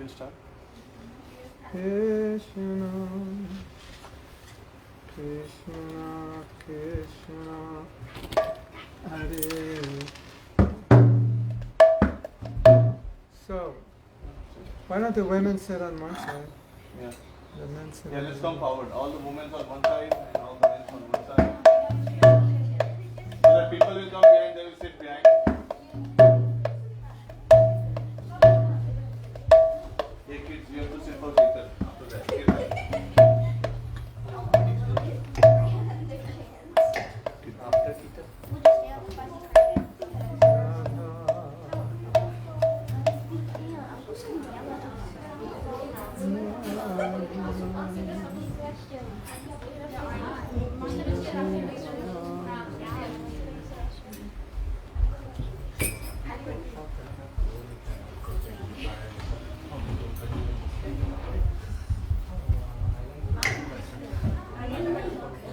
will start. Krishna, Krishna, Krishna, Hare. So, why don't the women sit on one side? Yeah. The men sit Yeah, on let's the come other. forward. All the women on one side and all the men on one side. So that people will come behind, they will sit behind. Yeah, kids, you have to sit for Kirtan. After that, Kirtan. After Kirtan.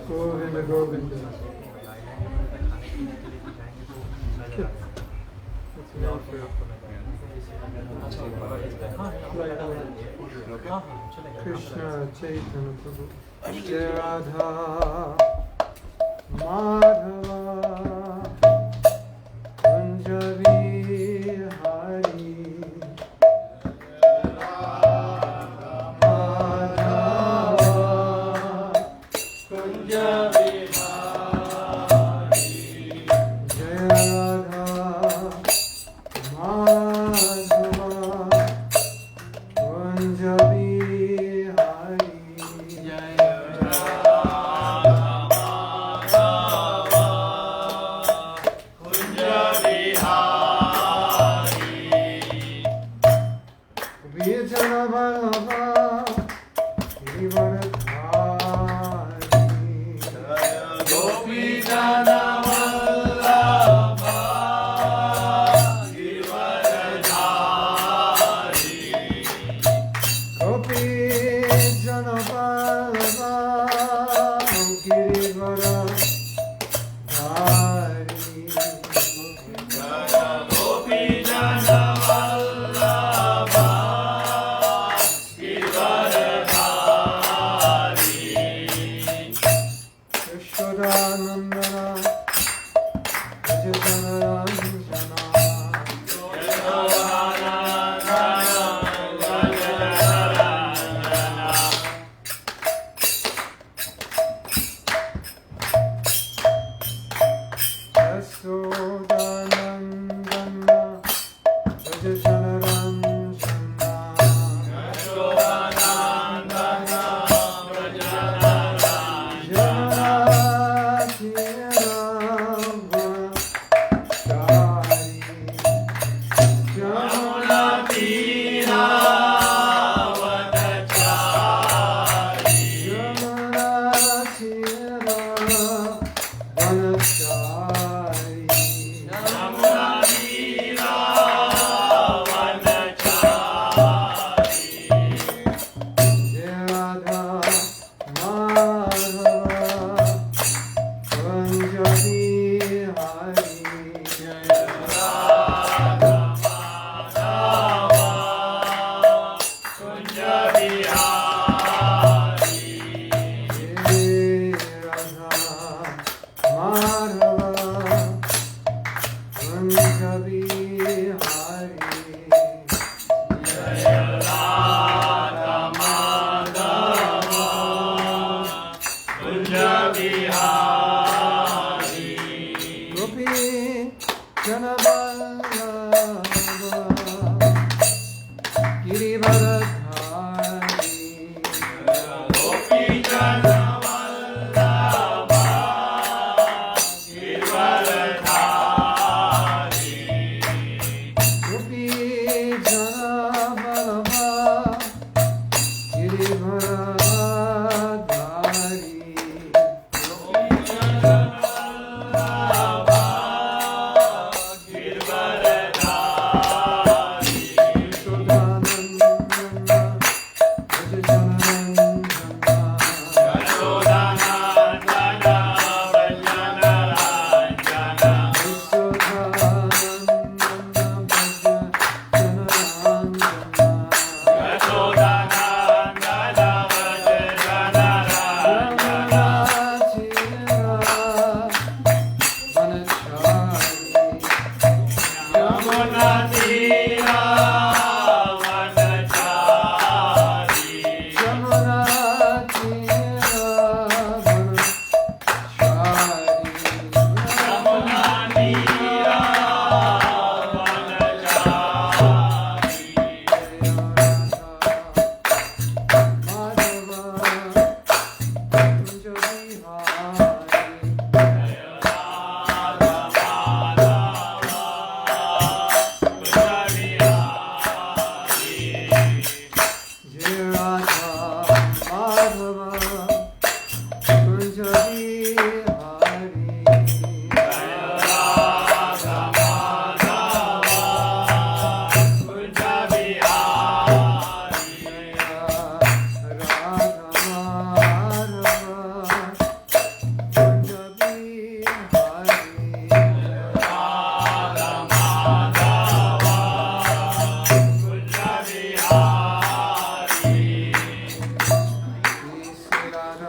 Govinda, Govinda. That's enough for you. Krishna Chaitanya Prabhu Jai Radha Madhava Kunjavi Hari Madhava Kunjavi Hari Jai Radha Madhava Kunjavi Hari Jai Vijana Vallabha Givaradhari Gopijana Vallabha Givaradhari. Gopi Jana Vallabha Givaradhari Gopijana Vallabha Givaradhari. Yashodanandana Ajitana Ranjana Yashodanandana Ajitana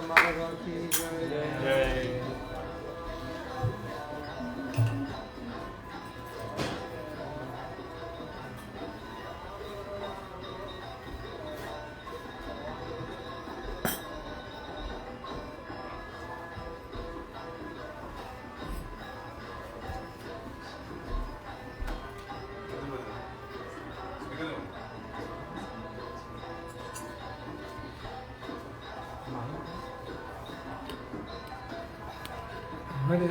Madhava ki jai. Hare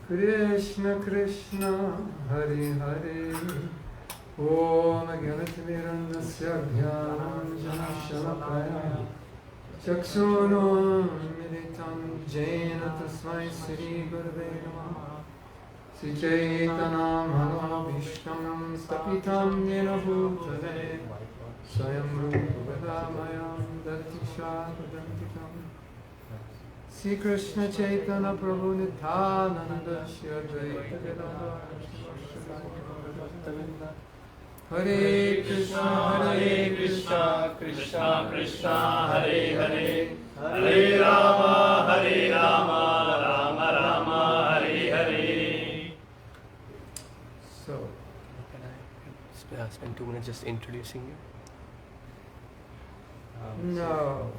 Krishna Krishna Hare Hare Om Gyanatimirandasya Jnanam Shalakaya Chakshunam Militam Jena Tasmai Sri Gurave Namaha Sri Chaitanya Manavishtam Stapitam Yena Bhutale Swayam Rupamayam Datishadantikam Sri Krishna Chaitanya Prabhu Nityananda Shri Advaita Gadadhar Hare Krishna Krishna Krishna Hare Hare Hare Rama Rama Rama Hare Hare. So, Can I spend 2 minutes just introducing you? no.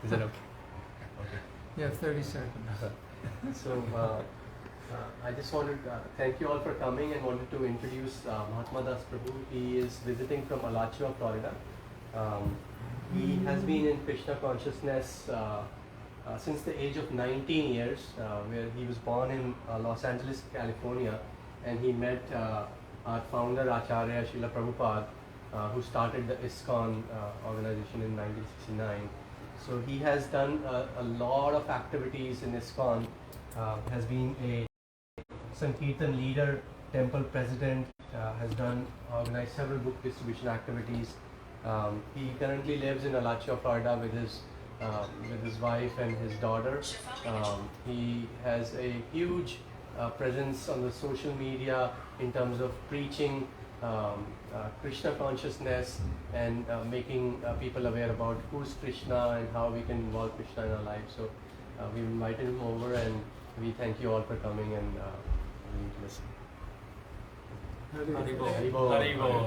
Is that okay? You have 30 seconds. So, I just wanted to thank you all for coming and wanted to introduce Mahatma Prabhu. He is visiting from Alachua, Florida. He has been in Krishna consciousness since the age of 19 years, where he was born in Los Angeles, California, and he met our founder Acharya Srila Prabhupada, who started the ISKCON organization in 1969. So he has done a lot of activities in ISKCON, has been a Sankirtan leader, temple president, has organized several book distribution activities. He currently lives in Alachua, Florida with his wife and his daughter. He has a huge presence on the social media in terms of preaching Krishna consciousness and making people aware about who's Krishna and how we can involve Krishna in our lives. So we invited him over, and we thank you all for coming and willing to listen. Haribol.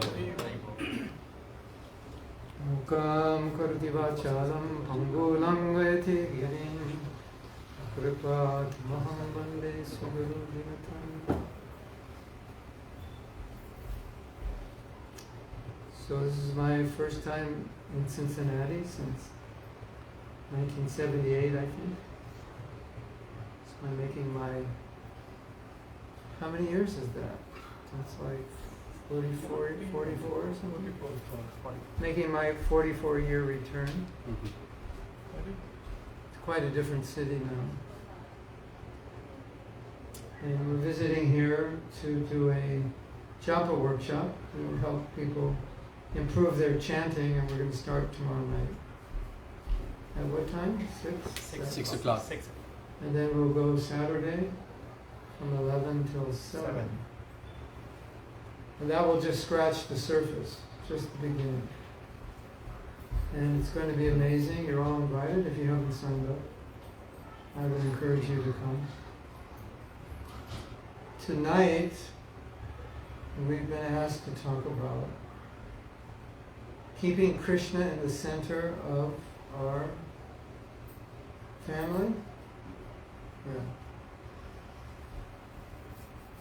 Mukam karti vachalam pangulam veti girim kripat maham bande suguru dinatam. So this is my first time in Cincinnati since 1978, I think. So I'm making how many years is that? That's like 44 or something? Making my 44-year return. It's quite a different city now. And we're visiting here to do a japa workshop. We will help people improve their chanting, and we're going to start tomorrow night. At what time? 6 o'clock. And then we'll go Saturday from 11 till 7. And that will just scratch the surface, just the beginning. And it's going to be amazing. You're all invited if you haven't signed up. I would encourage you to come. Tonight, we've been asked to talk about keeping Krishna in the center of our family. Yeah.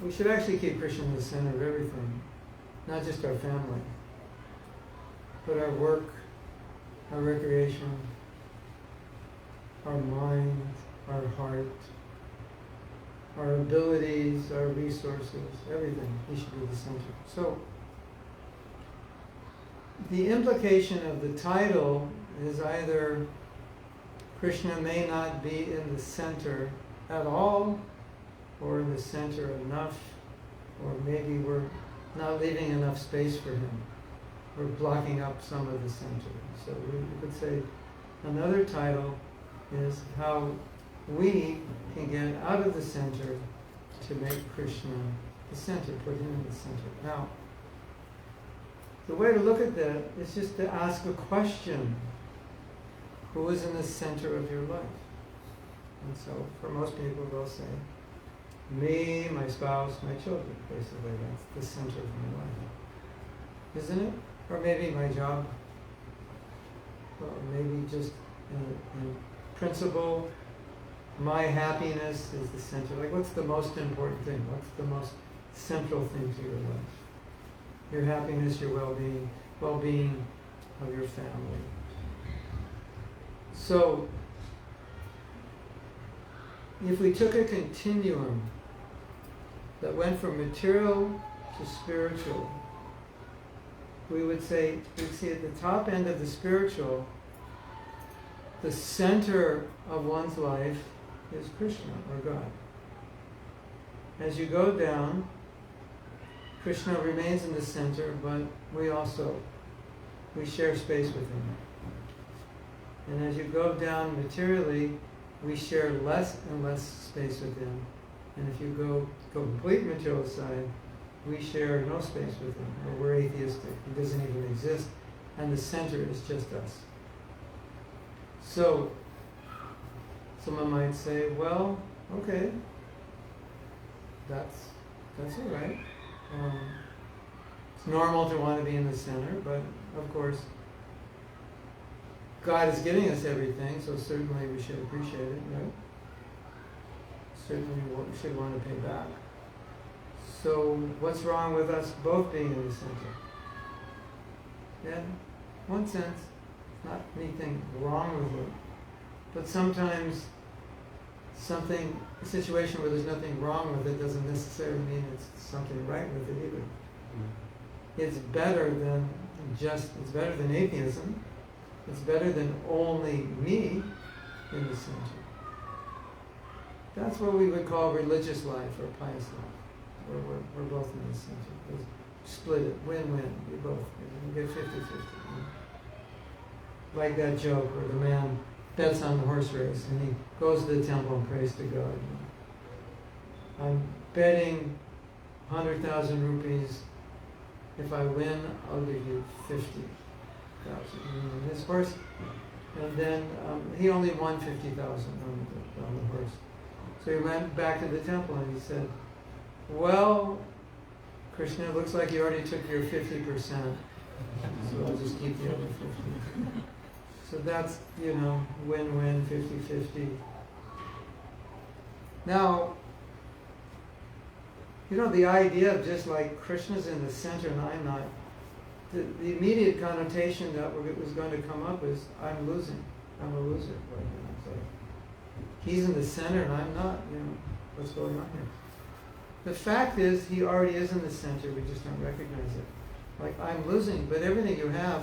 We should actually keep Krishna in the center of everything, not just our family, but our work, our recreation, our mind, our heart, our abilities, our resources, everything. He should be the center. So, the implication of the title is either Krishna may not be in the center at all, or in the center enough, or maybe we're not leaving enough space for him. We're blocking up some of the center. So we could say another title is how we can get out of the center to make Krishna the center, put him in the center. Now, The way to look at that is just to ask a question. Who is in the center of your life? And so for most people they'll say, me, my spouse, my children. Basically, that's the center of my life. Isn't it? Or maybe my job. Or maybe just in principle, my happiness is the center. Like, what's the most important thing? What's the most central thing to your life? Your happiness, your well-being of your family. So, if we took a continuum that went from material to spiritual, we'd see at the top end of the spiritual, the center of one's life is Krishna, or God. As you go down, Krishna remains in the center, but we share space with him. And as you go down materially, we share less and less space with him. And if you go complete material side, we share no space with him, or we're atheistic. He doesn't even exist, and the center is just us. So, someone might say, well, okay, that's all right. It's normal to want to be in the center, but of course, God is giving us everything, so certainly we should appreciate it, right? Certainly we should want to pay back. So what's wrong with us both being in the center? Yeah, in one sense, not anything wrong with it. But sometimes a situation where there's nothing wrong with it doesn't necessarily mean it's something right with it either. It's better than atheism. It's better than only me in the center. That's what we would call religious life or pious life, where we're both in the center. We split it, win-win, we get 50-50. Like that joke where the man bets on the horse race and he goes to the temple and prays to God. I'm betting 100,000 rupees. If I win, I'll give you 50,000. And his horse, and then he only won 50,000 on the horse. So he went back to the temple and he said, well, Krishna, it looks like you already took your 50%, so I'll just keep the other 50. So that's, win-win, 50-50. Now, the idea of just like Krishna's in the center and I'm not, the immediate connotation that was going to come up is, I'm losing. I'm a loser right now. It's like, he's in the center and I'm not. What's going on here? The fact is, he already is in the center. We just don't recognize it. Like, I'm losing, but everything you have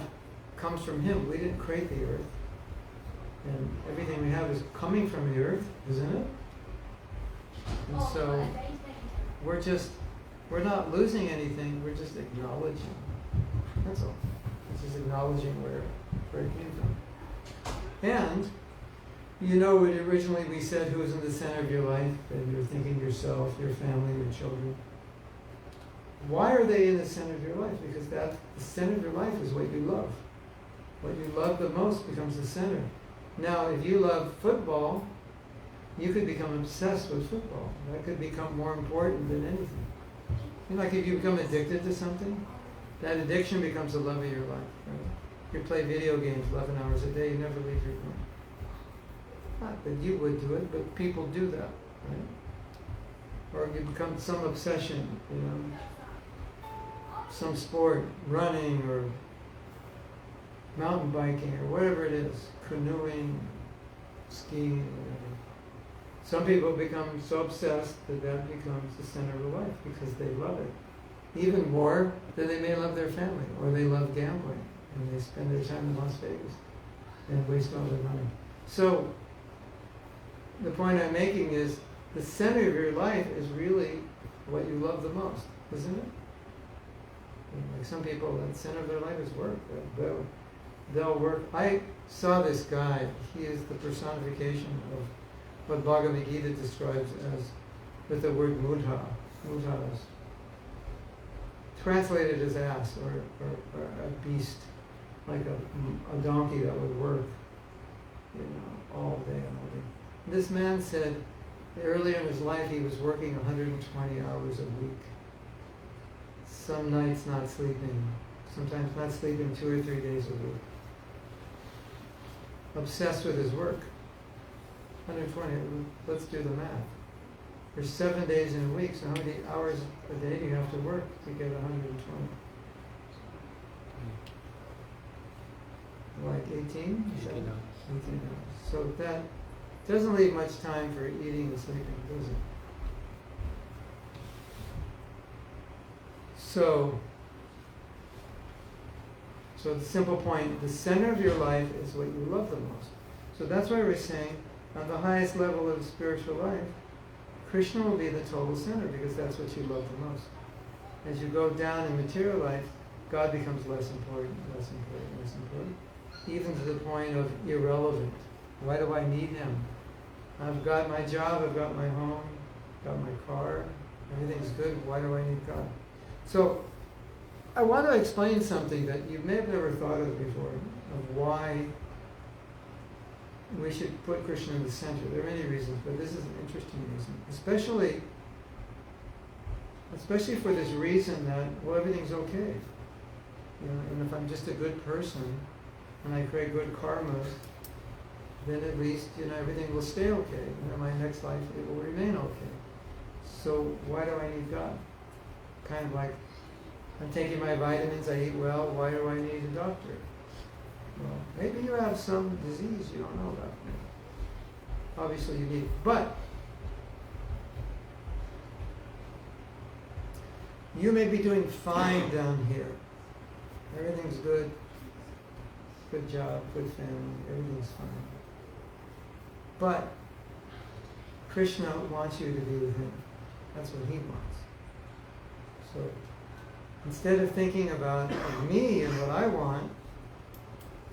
comes from him. We didn't create the earth. And everything we have is coming from the earth, isn't it? And so, we're not losing anything. We're just acknowledging. That's all. It's just acknowledging where it came from. And, originally we said who's in the center of your life, and you're thinking yourself, your family, your children. Why are they in the center of your life? Because the center of your life is what you love. What you love the most becomes the center. Now, if you love football, you could become obsessed with football. That could become more important than anything. Like if you become addicted to something, that addiction becomes the love of your life. Right? You play video games 11 hours a day, you never leave your room. Not that you would do it, but people do that, right? Or you become some obsession, some sport, running or mountain biking or whatever it is, canoeing, skiing, whatever. Some people become so obsessed that becomes the center of their life because they love it. Even more than they may love their family, or they love gambling, and they spend their time in Las Vegas and waste all their money. So, the point I'm making is, the center of your life is really what you love the most, isn't it? Like some people, the center of their life is work. They'll work. I saw this guy. He is the personification of what Bhagavad Gita describes as, with the word mudha. Mudha is translated as ass or a beast, like a donkey that would work, all day and all day. This man said earlier in his life he was working 120 hours a week. Some nights not sleeping, sometimes not sleeping 2 or 3 days a week. Obsessed with his work. 120, let's do the math. There's 7 days in a week, so how many hours a day do you have to work to get 120? Like 18? 18 hours. So that doesn't leave much time for eating and sleeping, does it? So the simple point, the center of your life is what you love the most. So that's why we're saying, on the highest level of spiritual life, Krishna will be the total center because that's what you love the most. As you go down in material life, God becomes less important, less important, less important, even to the point of irrelevant. Why do I need him? I've got my job, I've got my home, got my car, everything's good. Why do I need God? So I want to explain something that you may have never thought of before, of why we should put Krishna in the center. There are many reasons, but this is an interesting reason. Especially for this reason that, well, everything's okay. And if I'm just a good person and I create good karmas, then at least, everything will stay okay. My next life, it will remain okay. So why do I need God? Kind of like, I'm taking my vitamins, I eat well, why do I need a doctor? Well, maybe you have some disease you don't know about. Obviously you need it. But you may be doing fine down here. Everything's good. Good job, good family, everything's fine. But Krishna wants you to be with him. That's what he wants. So instead of thinking about me and what I want,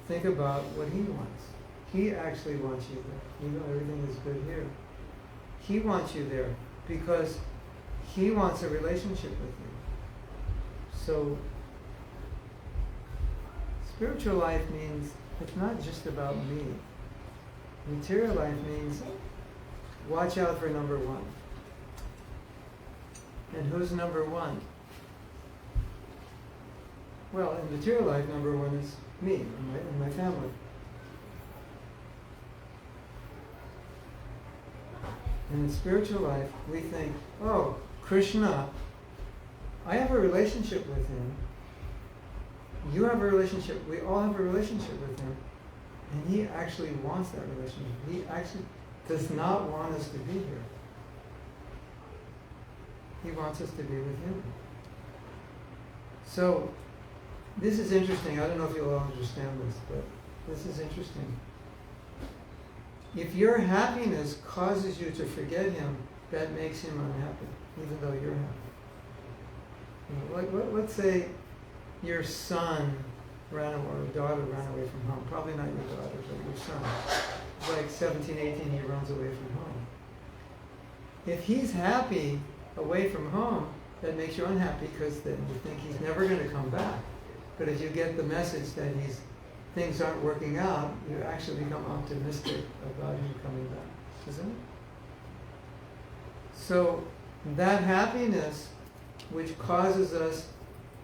think about what he wants. He actually wants you there. Everything is good here. He wants you there because he wants a relationship with you. So spiritual life means it's not just about me. Material life means watch out for number one. And who's number one? Well, in material life, number one is me and my family. And in spiritual life, we think, oh, Krishna, I have a relationship with him. You have a relationship. We all have a relationship with him. And he actually wants that relationship. He actually does not want us to be here. He wants us to be with him. So, this is interesting. I don't know if you'll all understand this, but this is interesting. If your happiness causes you to forget him, that makes him unhappy, even though you're happy. Let's say your son ran away, or daughter ran away from home. Probably not your daughter, but your son. Like 17, 18, he runs away from home. If he's happy away from home, that makes you unhappy because then you think he's never going to come back. But if you get the message that things aren't working out, you actually become optimistic about him coming back, isn't it? So that happiness, which causes us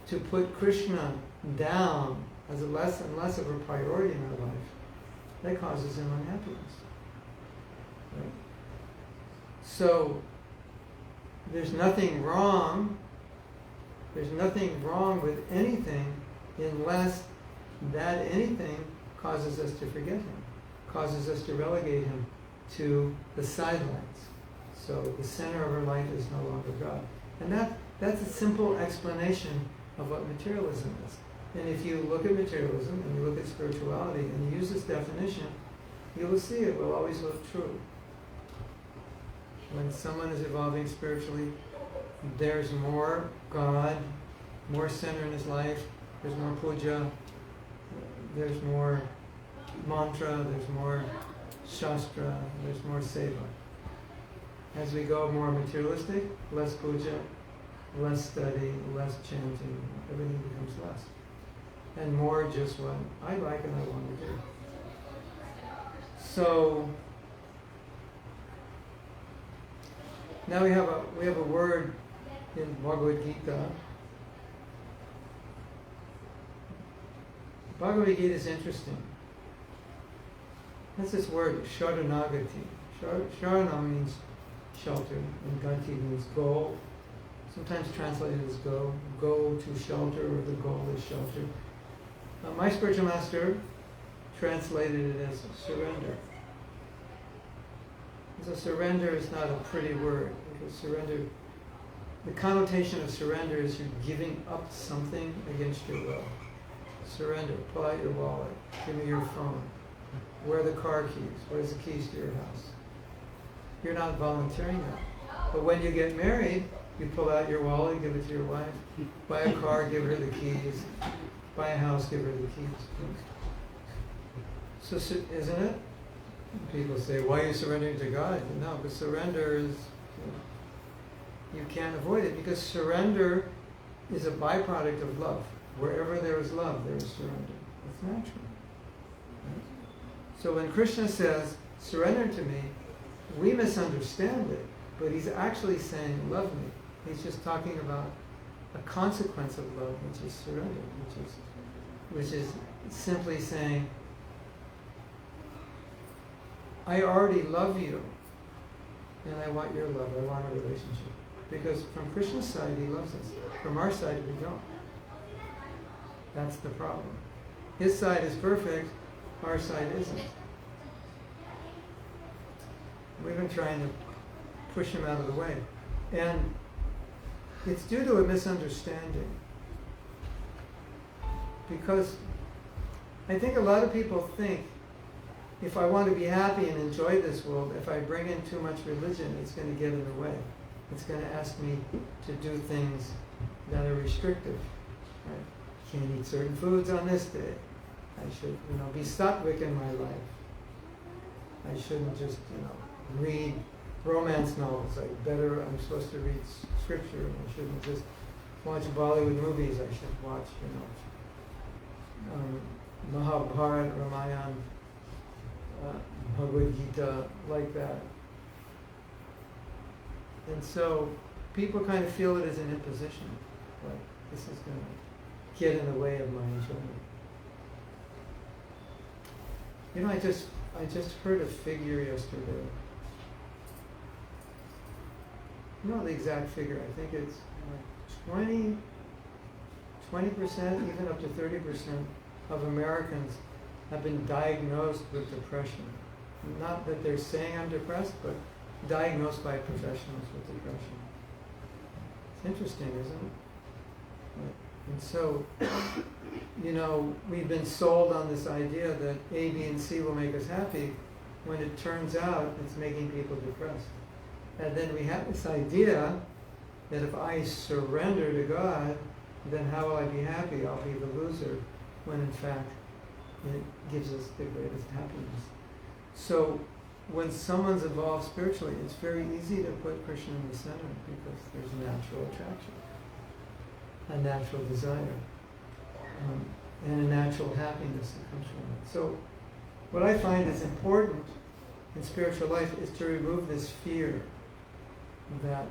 to put Krishna down as a less and less of a priority in our life, that causes him unhappiness. Right? So there's nothing wrong with anything unless that anything causes us to forget him, causes us to relegate him to the sidelines. So the center of our life is no longer God. And that's a simple explanation of what materialism is. And if you look at materialism and you look at spirituality and you use this definition, you will see it will always look true. When someone is evolving spiritually, there's more God, more center in his life, there's more puja, there's more mantra, there's more shastra, there's more seva. As we go more materialistic, less puja, less study, less chanting, everything becomes less. And more just what I like and I want to do. So now we have a word in Bhagavad Gita. Bhagavad Gita is interesting. That's this word, sharanagati. Sharana means shelter, and gati means goal. Sometimes translated as go. Go to shelter, or the goal is shelter. My spiritual master translated it as surrender. So surrender is not a pretty word, because surrender, the connotation of surrender is you're giving up something against your will. Surrender, pull out your wallet, give me your phone. Where are the car keys? Where's the keys to your house? You're not volunteering that. But when you get married, you pull out your wallet, give it to your wife. Buy a car, give her the keys. Buy a house, give her the keys. So, isn't it? People say, why are you surrendering to God? No, but surrender is, you can't avoid it, because surrender is a byproduct of love. Wherever there is love, there is surrender. It's natural. Right? So when Krishna says, surrender to me, we misunderstand it, but he's actually saying, love me. He's just talking about a consequence of love, which is surrender, which is simply saying, I already love you, and I want your love. I want a relationship. Because from Krishna's side, he loves us. From our side, we don't. That's the problem. His side is perfect, our side isn't. We've been trying to push him out of the way. And it's due to a misunderstanding. Because I think a lot of people think, if I want to be happy and enjoy this world, if I bring in too much religion, it's going to get in the way. It's going to ask me to do things that are restrictive. Right? Can't eat certain foods on this day. I should, be sattvic in my life. I shouldn't just, read romance novels. I'm supposed to read scripture. I shouldn't just watch Bollywood movies. I should watch, Mahabharata, Ramayana, Bhagavad Gita, like that. And so people kind of feel it as an imposition. Like, this is going to get in the way of my enjoyment. I just heard a figure yesterday. The exact figure. I think it's 20%, even up to 30% of Americans have been diagnosed with depression. Not that they're saying I'm depressed, but diagnosed by professionals with depression. It's interesting, isn't it? And so, we've been sold on this idea that A, B, and C will make us happy, when it turns out it's making people depressed. And then we have this idea that if I surrender to God, then how will I be happy? I'll be the loser, when in fact it gives us the greatest happiness. So when someone's evolved spiritually, it's very easy to put Krishna in the center, because there's a natural attraction, a natural desire, and a natural happiness that comes from it. So what I find is important in spiritual life is to remove this fear that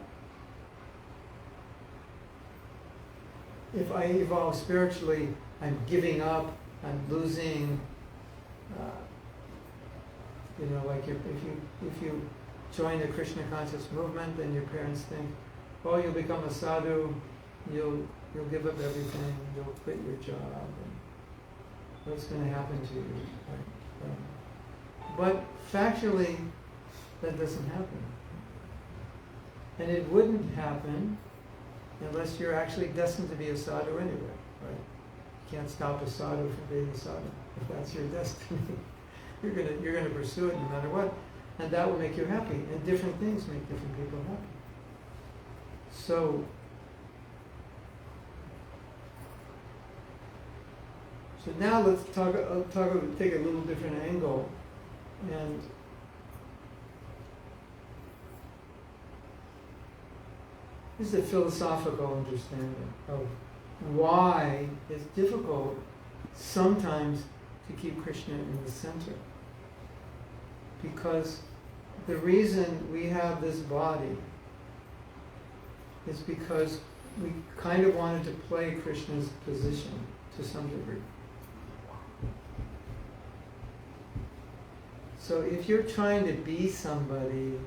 if I evolve spiritually, I'm giving up, I'm losing. Like if you join the Krishna conscious movement, then your parents think, oh, you'll become a sadhu, you'll give up everything, you'll quit your job, and what's going to happen to you? But factually, that doesn't happen. And it wouldn't happen unless you're actually destined to be a sadhu anyway, right? You can't stop a sadhu from being a sadhu. If that's your destiny, you're gonna pursue it no matter what, and that will make you happy. And different things make different people happy. So now let's take a little different angle, and this is a philosophical understanding of why it's difficult sometimes to keep Krishna in the center. Because the reason we have this body is because we kind of wanted to play Krishna's position to some degree. So if you're trying to be somebody,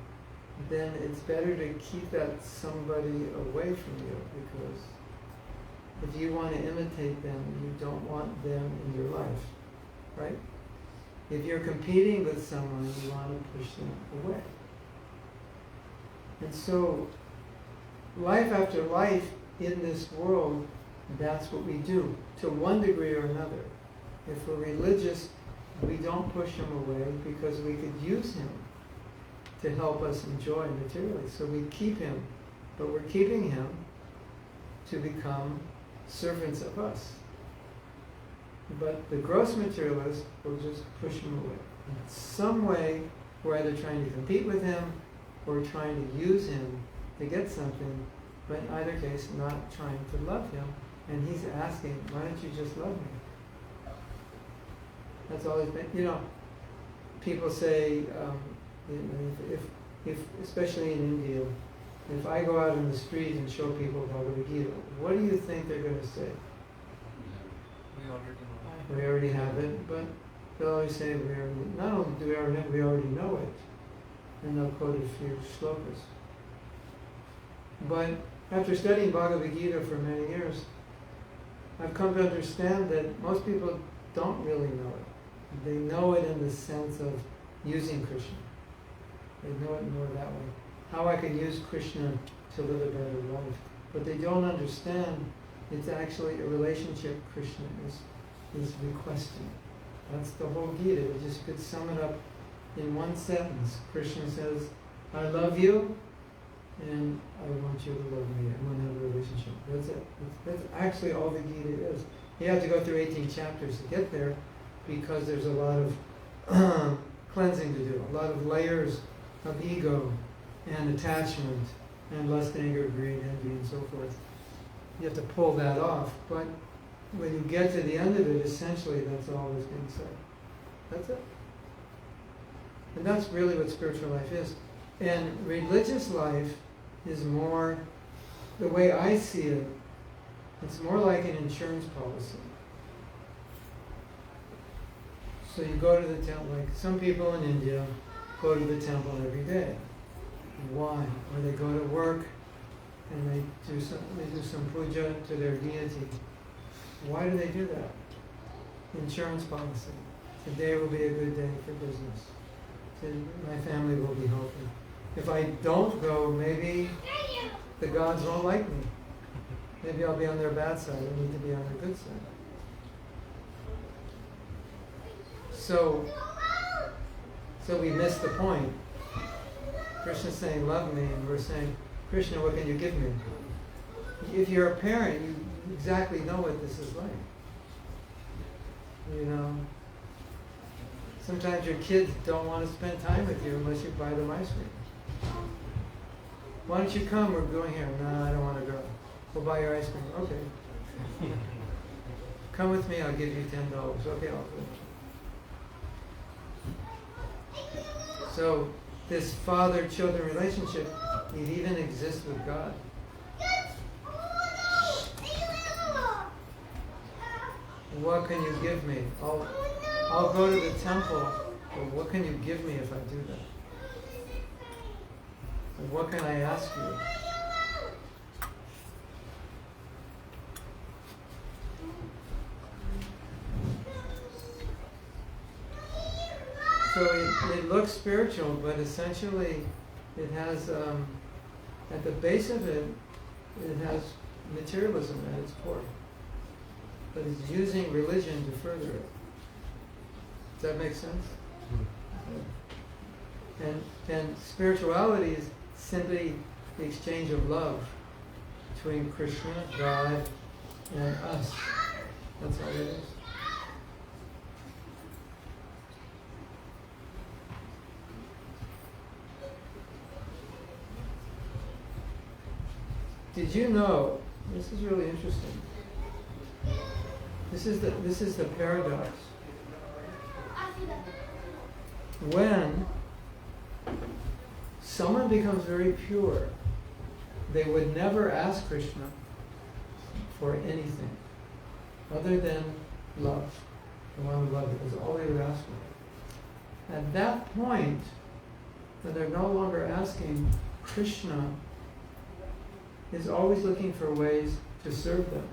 then it's better to keep that somebody away from you, because if you want to imitate them, you don't want them in your life, right? If you're competing with someone, you want to push them away. And so, life after life in this world, that's what we do, to one degree or another. If we're religious, we don't push him away because we could use him to help us enjoy materially. So we keep him, but we're keeping him to become servants of us. But the gross materialist will just push him away. In some way, we're either trying to compete with him or trying to use him to get something, but in either case, not trying to love him. And he's asking, why don't you just love me? That's always been, people say, if especially in India, if I go out in the street and show people Bhagavad Gita, what do you think they're going to say? We already have it, but they'll always say not only do we already have it, we already know it. And they'll quote a few slokas. But after studying Bhagavad Gita for many years, I've come to understand that most people don't really know it. They know it in the sense of using Krishna. They know it more that way. How I can use Krishna to live a better life. But they don't understand it's actually a relationship Krishna is requesting. That's the whole Gita. You just could sum it up in one sentence. Krishna says, I love you, and I want you to love me. I want to have a relationship. That's it. That's actually all the Gita is. You have to go through 18 chapters to get there, because there's a lot of cleansing to do, a lot of layers of ego and attachment and lust, anger, greed, envy, and so forth. You have to pull that off, but when you get to the end of it, essentially that's all that's being said. That's it. And that's really what spiritual life is. And religious life is more, the way I see it, it's more like an insurance policy. So you go to the temple, like some people in India go to the temple every day. Why? Or they go to work and they do some puja to their deity. Why do they do that? Insurance policy. Today will be a good day for business. My family will be healthy. If I don't go, maybe the gods won't like me. Maybe I'll be on their bad side. I need to be on their good side. So we miss the point. Krishna's saying, love me, and we're saying, Krishna, what can you give me? If you're a parent, you exactly know what this is like. Sometimes your kids don't want to spend time with you unless you buy them ice cream. Why don't you come? We're going here. No, I don't want to go. We'll buy your ice cream. Okay. Come with me, I'll give you $10. Okay, I'll go. So this father-children relationship, it even exists with God. What can you give me? I'll go to the temple, but what can you give me if I do that? And what can I ask you? So it looks spiritual, but essentially it has, at the base of it, it has materialism at its core. But it's using religion to further it. Does that make sense? And spirituality is simply the exchange of love between Krishna, God, and us. That's all it is. Did you know, this is really interesting. This is the paradox. When someone becomes very pure, they would never ask Krishna for anything other than love. They want to love it. That's all they would ask for. At that point, when they're no longer asking, Krishna is always looking for ways to serve them.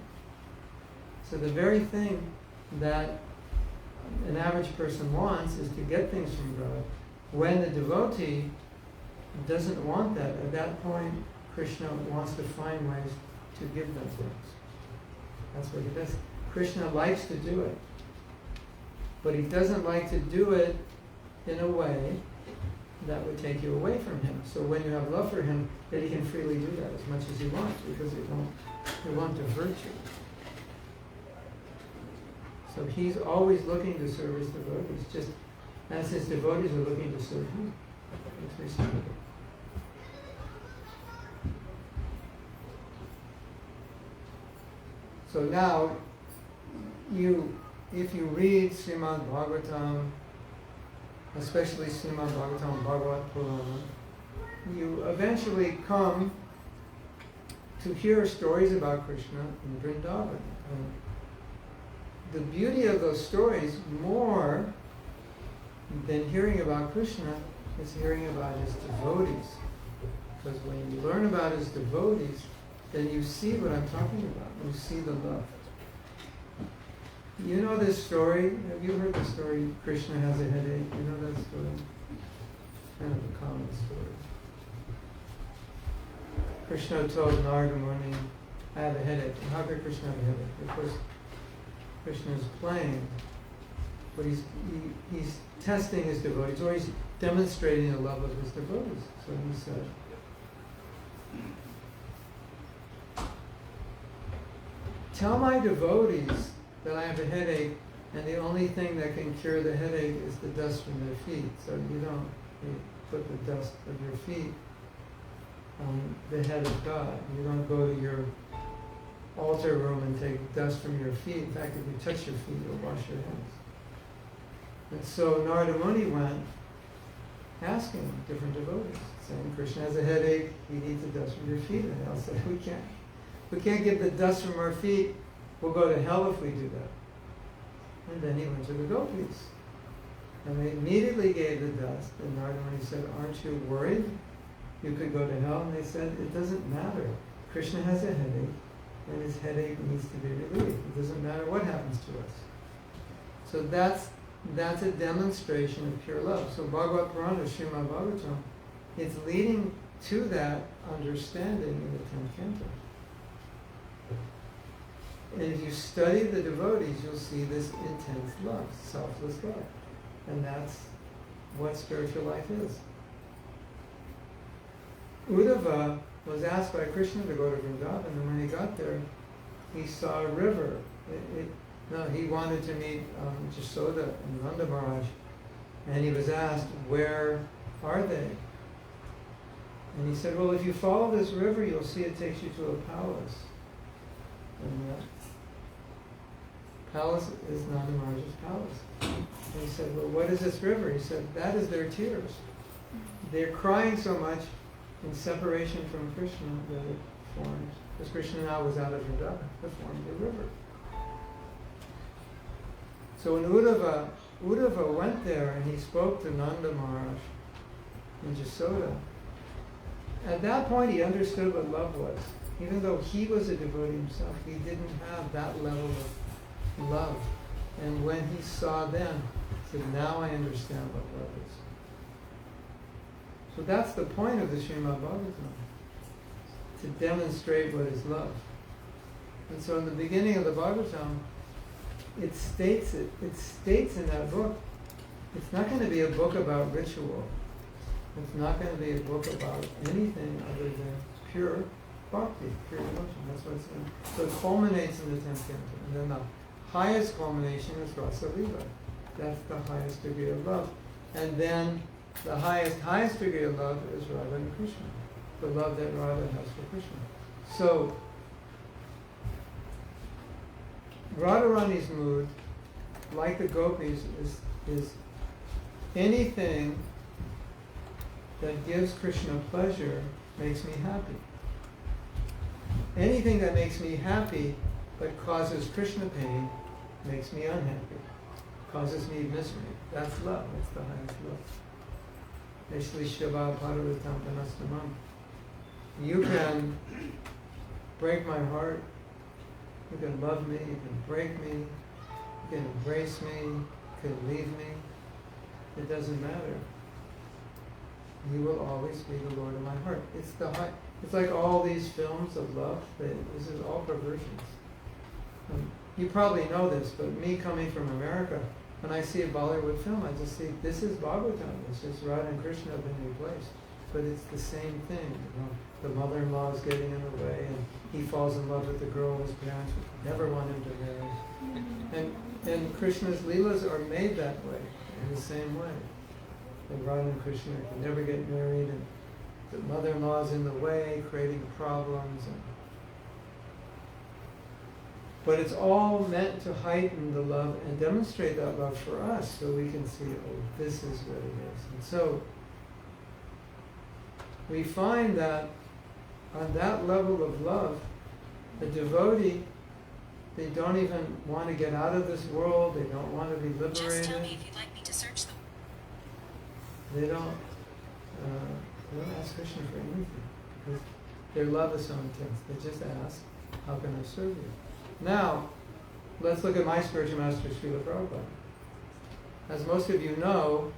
So the very thing that an average person wants is to get things from God. When the devotee doesn't want that, at that point, Krishna wants to find ways to give them things. That's what he does. Krishna likes to do it. But he doesn't like to do it in a way that would take you away from him. So when you have love for him, then he can freely do that as much as he wants, because it won't divert you. So he's always looking to serve his devotees, just as his devotees are looking to serve him. It's reciprocal. So now, if you read Srimad Bhagavatam, especially Srimad Bhagavatam, Bhagavat Purana, you eventually come to hear stories about Krishna in Vrindavan. And the beauty of those stories, more than hearing about Krishna, is hearing about his devotees. Because when you learn about his devotees, then you see what I'm talking about. You see the love. You know this story? Have you heard the story, Krishna has a headache? You know that story? Kind of a common story. Krishna told Narada Muni, I have a headache. And how could Krishna have a headache? Of course, Krishna is playing, but he's testing his devotees, or he's demonstrating the love of his devotees. So he said, tell my devotees that I have a headache, and the only thing that can cure the headache is the dust from their feet. So you put the dust of your feet on the head of God. You don't go to your altar room and take dust from your feet. In fact, if you touch your feet, you'll wash your hands. And so Narada Muni went asking different devotees, saying, Krishna has a headache, he needs the dust from your feet. And they'll say, we can't get the dust from our feet. We'll go to hell if we do that. And then he went to the gopis. And they immediately gave the dust. And Narada Muni said, aren't you worried you could go to hell? And they said, it doesn't matter. Krishna has a headache, and his headache needs to be relieved. It doesn't matter what happens to us. So that's a demonstration of pure love. So Bhagavad Purana, Srimad Bhagavatam, it's leading to that understanding in the 10th canto. And if you study the devotees, you'll see this intense love, selfless love. And that's what spiritual life is. Uddhava was asked by Krishna to go to Vrindavan, and when he got there, he saw a river. He wanted to meet Jasoda and Nanda Maharaj, and he was asked, where are they? And he said, well, if you follow this river, you'll see it takes you to a palace. And the palace is Nanda Maharaj's palace. And he said, well, what is this river? He said, that is their tears. They're crying so much in separation from Krishna that it forms. Because Krishna now was out of Vrindavan, it formed the river. So when Uddhava went there and he spoke to Nanda Maharaj and Jasoda, at that point he understood what love was. Even though he was a devotee himself, he didn't have that level of love. And when he saw them, he said, now I understand what love is. So that's the point of the Srimad Bhagavatam, to demonstrate what is love. And so in the beginning of the Bhagavatam, it states in that book, it's not going to be a book about ritual. It's not going to be a book about anything other than pure bhakti, pure devotion. That's what it's going to. So it culminates in the 10th canto. And then the highest culmination is Rasa Lila. That's the highest degree of love. And then the highest degree of love is Radha and Krishna. The love that Radha has for Krishna. So, Radharani's mood, like the gopis, is anything that gives Krishna pleasure makes me happy. Anything that makes me happy but causes Krishna pain makes me unhappy, causes me misery. That's love. That's the highest love. Nishli Shiva Paravatam Panastamam. You can break my heart, you can love me, you can break me, you can embrace me, you can leave me. It doesn't matter. You will always be the Lord of my heart. It's like all these films of love. This is all perversions. You probably know this, but me coming from America, when I see a Bollywood film, I just see this is Bhagavatam. It's just Radha and Krishna have been replaced. But it's the same thing. You know, the mother-in-law is getting in the way, and he falls in love with the girl his parents would never want him to marry. And Krishna's leelas are made that way, in the same way. And Radha and Krishna can never get married, and the mother-in-law is in the way, creating problems. But it's all meant to heighten the love and demonstrate that love for us, so we can see, oh, this is what it is. And so we find that on that level of love, the devotee, they don't even want to get out of this world, they don't want to be liberated. Just tell me if you'd like me to search them. They don't ask Krishna for anything, because their love is so intense. They just ask, how can I serve you? Now, let's look at my spiritual master, Srila Prabhupada. As most of you know,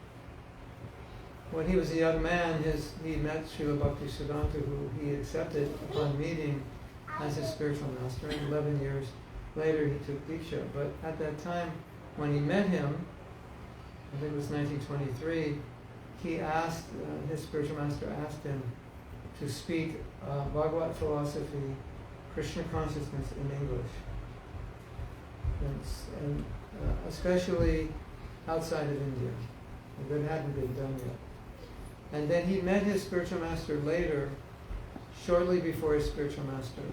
when he was a young man, he met Srila Bhaktisiddhanta, who he accepted upon meeting as his spiritual master. And 11 years later, he took Diksha. But at that time, when he met him, I think it was 1923, he asked, his spiritual master asked him to speak Bhagavad philosophy, Krishna consciousness in English. And especially outside of India. That hadn't been done yet. And then he met his spiritual master later, shortly before his spiritual master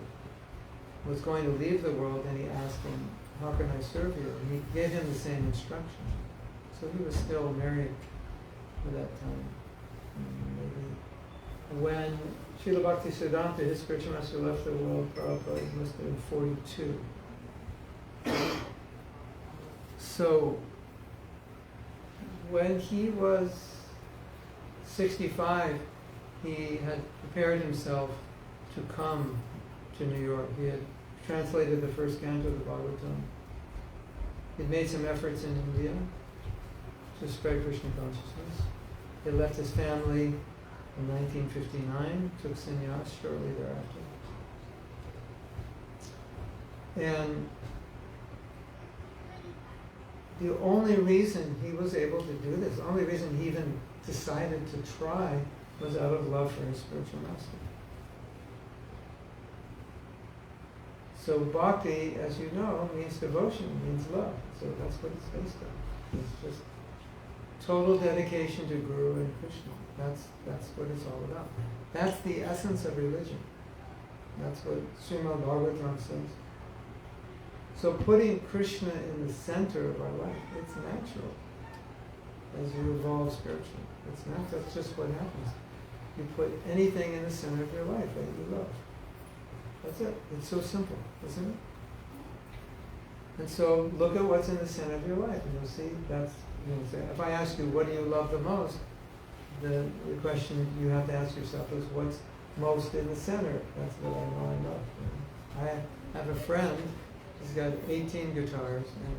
was going to leave the world, and he asked him, how can I serve you? And he gave him the same instruction. So he was still married at that time. Maybe. When Srila Bhaktisiddhanta, his spiritual master, left the world, Prabhupada must have been 42. So, when he was 65, he had prepared himself to come to New York. He had translated the first canto of the Bhagavatam. He had made some efforts in India to spread Krishna consciousness. He left his family in 1959, took sannyas shortly thereafter. And the only reason he was able to do this, the only reason he even decided to try, was out of love for his spiritual master. So bhakti, as you know, means devotion, means love. So that's what it's based on. It's just total dedication to Guru and Krishna. That's what it's all about. That's the essence of religion. That's what Srimad Bhagavatam says. So putting Krishna in the center of our life, it's natural as you evolve spiritually. It's not, that's just what happens. You put anything in the center of your life that you love. That's it. It's so simple, isn't it? And so look at what's in the center of your life, and you'll see that's, if I ask you, what do you love the most? The question you have to ask yourself is, what's most in the center? That's what I know I love. I have a friend, he's got 18 guitars and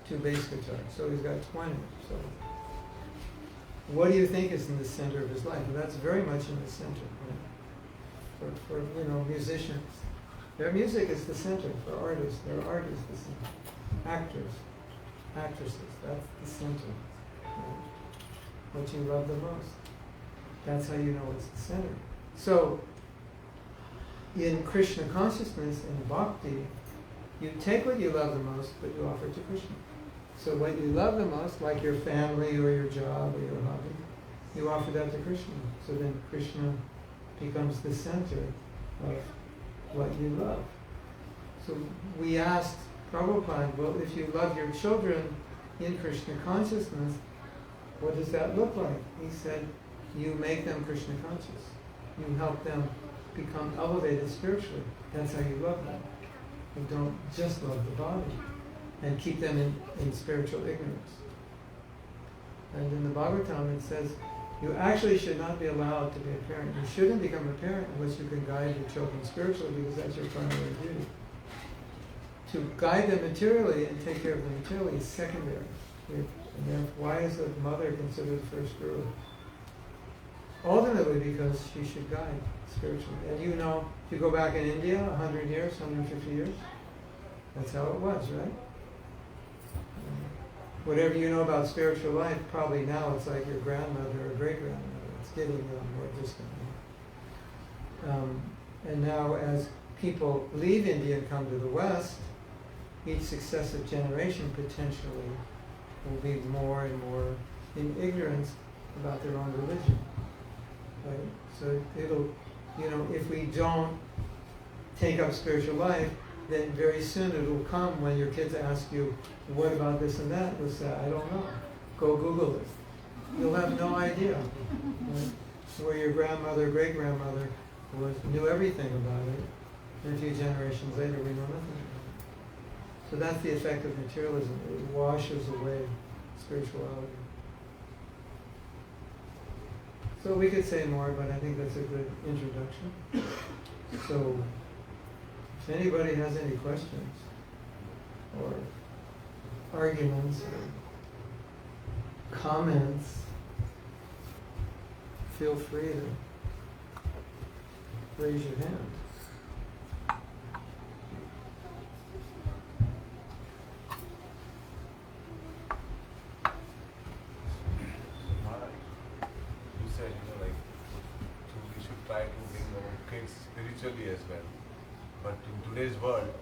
2 bass guitars, so he's got 20. So what do you think is in the center of his life? And that's very much in the center. Right? For musicians, their music is the center. For artists, their art is the center. Actors, actresses, that's the center. Right? What you love the most. That's how you know it's the center. So, in Krishna consciousness and bhakti, you take what you love the most, but you offer it to Krishna. So what you love the most, like your family or your job or your hobby, you offer that to Krishna. So then Krishna becomes the center of what you love. So we asked Prabhupada, well, if you love your children in Krishna consciousness, what does that look like? He said, you make them Krishna conscious. You help them become elevated spiritually. That's how you love them. You don't just love the body and keep them in spiritual ignorance. And in the Bhagavatam it says, you actually should not be allowed to be a parent. You shouldn't become a parent unless you can guide your children spiritually, because that's your primary duty. To guide them materially and take care of them materially is secondary. And then why is the mother considered the first guru? Ultimately because she should guide spiritually. And you know, if you go back in India, 100 years, 150 years, that's how it was, right? Whatever you know about spiritual life, probably now it's like your grandmother or great-grandmother. It's getting more distant. And now as people leave India and come to the West, each successive generation potentially will be more and more in ignorance about their own religion. Right? So it'll, if we don't take up spiritual life, then very soon it will come when your kids ask you, what about this and that? You'll say, I don't know. Go Google it. You'll have no idea. Right? Where your grandmother, great-grandmother knew everything about it, and a few generations later we know nothing about it. So that's the effect of materialism. It washes away spirituality. So we could say more, but I think that's a good introduction. So if anybody has any questions or arguments or comments, feel free to raise your hand. You said, we should try to bring our kids spiritually as well. But in today's world,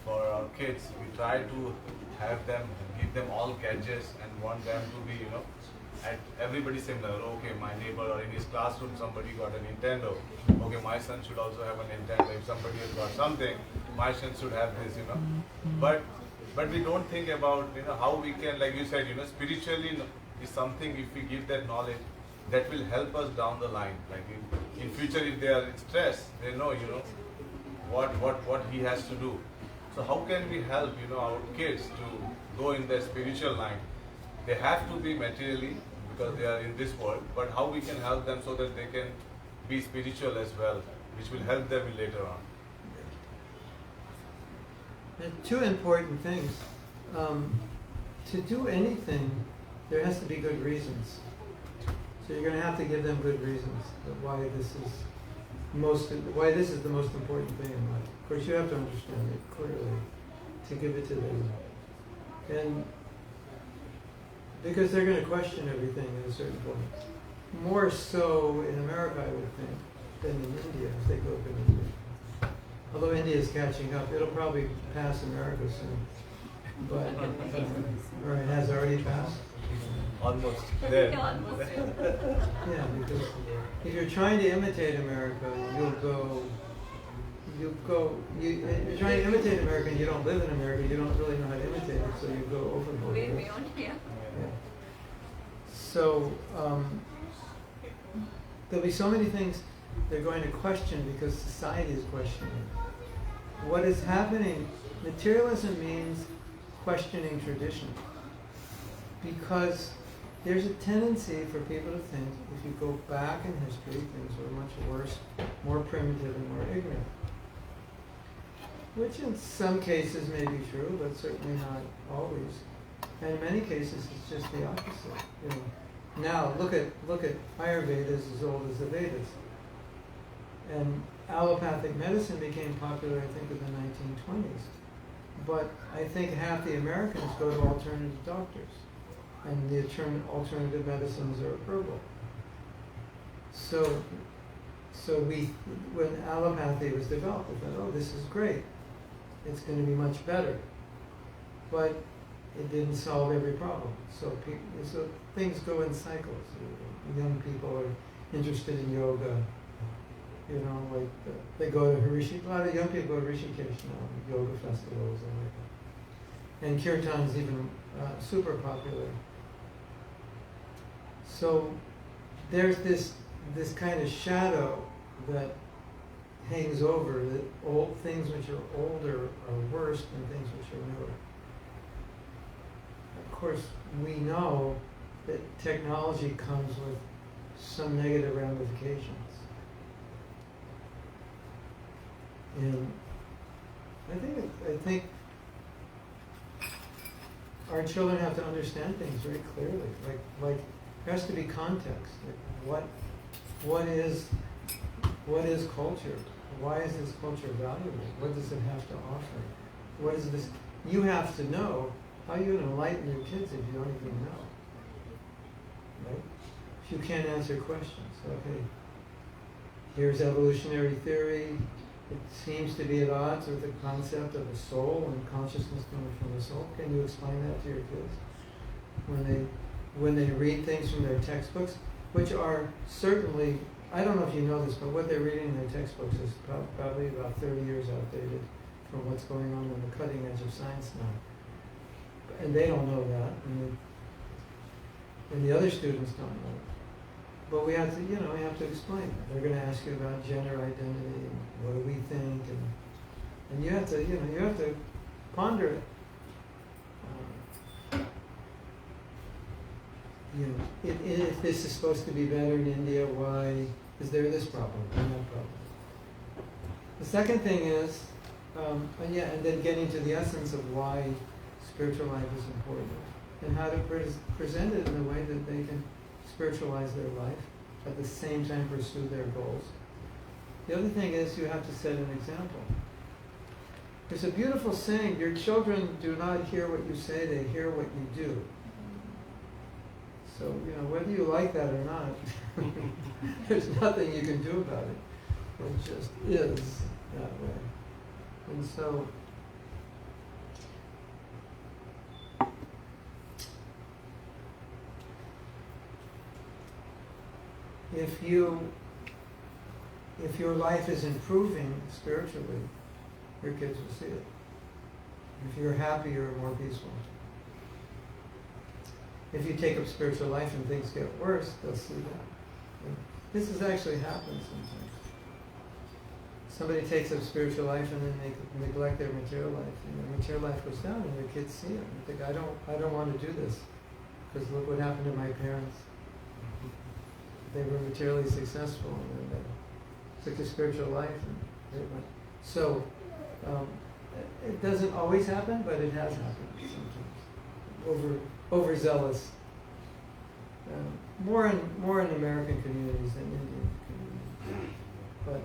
for our kids, we try to have them, give them all gadgets and want them to be, at everybody's same level. Okay, my neighbor or in his classroom somebody got a Nintendo. Okay, my son should also have a Nintendo. If somebody has got something, my son should have this, But we don't think about, how we can, like you said, spiritually is something, if we give that knowledge, that will help us down the line. Like in future, if they are in stress, they know, what he has to do. So how can we help, our kids to go in the spiritual line? They have to be materially because they are in this world, but how we can help them so that they can be spiritual as well, which will help them later on. There are two important things. To do anything, there has to be good reasons. So you're going to have to give them good reasons why this is the most important thing in life. Of course, you have to understand it clearly to give it to them. And because they're going to question everything at a certain point. More so in America, I would think, than in India, if they grew up in India. Although India is catching up, it'll probably pass America soon. But, or it has already passed. Almost there. Yeah, because if you're trying to imitate America, you're trying to imitate America and you don't live in America, you don't really know how to imitate it, so you go overboard. Yeah. So there'll be so many things they're going to question because society is questioning. What is happening, materialism means questioning tradition. Because there's a tendency for people to think if you go back in history, things were much worse, more primitive and more ignorant. Which in some cases may be true, but certainly not always. And in many cases it's just the opposite. Now look at Ayurveda is as old as the Vedas. And allopathic medicine became popular, I think, in the 1920s. But I think half the Americans go to alternative doctors. And the alternative medicines are herbal. So when allopathy was developed, we thought, oh, this is great. It's going to be much better. But it didn't solve every problem. So things go in cycles. Young people are interested in yoga. You know, like they go to Harishi. A lot of young people go to Rishikesh now, yoga festivals and like that. And kirtan is even super popular. So there's this kind of shadow that hangs over, that old things which are older are worse than things which are newer. Of course, we know that technology comes with some negative ramifications. And I think our children have to understand things very clearly. Like there has to be context. Like what is culture? Why is this culture valuable? What does it have to offer? What is this? You have to know. How are you going to enlighten your kids if you don't even know? Right? If you can't answer questions, okay. Here's evolutionary theory. It seems to be at odds with the concept of the soul and consciousness coming from the soul. Can you explain that to your kids? When they read things from their textbooks, which are certainly, I don't know if you know this, but what they're reading in their textbooks is probably about 30 years outdated from what's going on the cutting edge of science now. And they don't know that, and the other students don't know it. But we have to explain it. They're going to ask you about gender identity and what do we think, and you have to ponder it. If this is supposed to be better in India, why is there this problem and that problem? The second thing is, and then getting to the essence of why spiritual life is important and how to present it in a way that they can spiritualize their life, at the same time pursue their goals. The other thing is you have to set an example. There's a beautiful saying, your children do not hear what you say, they hear what you do. So, whether you like that or not, there's nothing you can do about it. It just is that way. And so, if your life is improving spiritually, your kids will see it. If you're happier, more peaceful. If you take up spiritual life and things get worse, they'll see that. And this has actually happened sometimes. Somebody takes up spiritual life and then they neglect their material life, and their material life goes down, and your kids see it and think, I don't want to do this because look what happened to my parents. They were materially successful, and then they took a spiritual life, and they went. So it doesn't always happen, but it has happened sometimes. Overzealous. More in American communities than Indian communities. But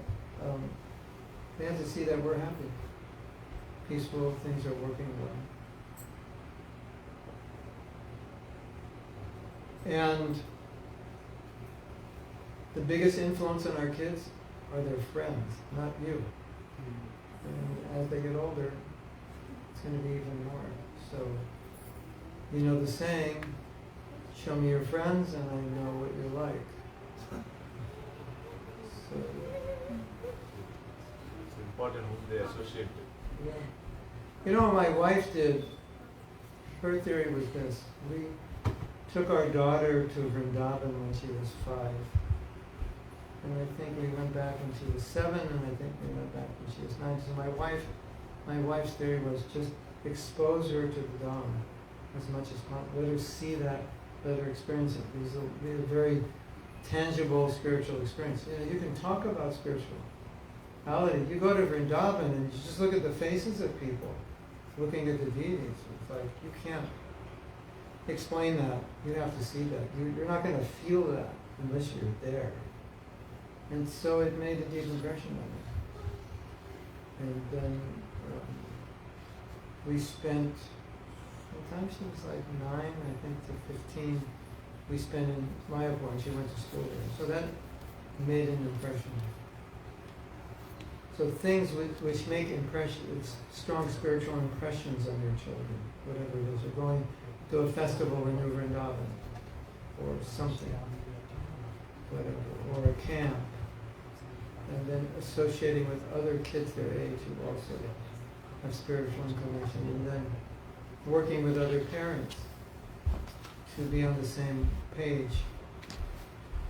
they have to see that we're happy, peaceful, things are working well. And the biggest influence on our kids are their friends, not you. And as they get older, it's going to be even more. So, the saying, show me your friends and I know what you're like. So, it's important whom they associate with. Yeah. What my wife did, her theory was this. We took our daughter to Vrindavan when she was 5. And I think we went back when she was 7, and I think we went back when she was 9. So my wife's theory was just expose her to the Dhamma as much as possible. Let her see that, let her experience it. These will be a very tangible spiritual experience. You can talk about spirituality. You go to Vrindavan and you just look at the faces of people looking at the deities. It's like, you can't explain that. You have to see that. You're not going to feel that unless you're there. And so it made a deep impression on me. And then we spent, sometimes she was like 9, I think, to 15, we spent in Mayapur, and she went to school there. So that made an impression. So things which make impressions, strong spiritual impressions on your children, whatever it is, or going to a festival in New Vrindavan, or something, whatever, or a camp. and then associating with other kids their age who also have spiritual inclination, and then working with other parents to be on the same page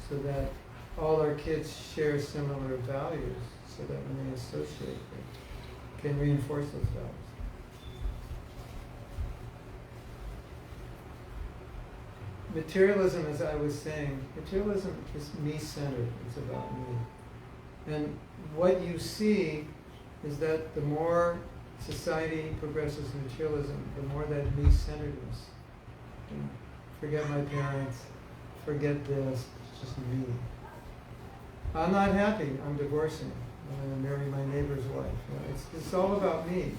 so that all our kids share similar values, so that when they associate, they can reinforce those values. Materialism, as I was saying, materialism is me-centered. It's about me. And what you see is that the more society progresses in materialism, the more that me-centeredness. Forget my parents, forget this, it's just me. I'm not happy, I'm divorcing. I'm going to marry my neighbor's wife. It's all about me.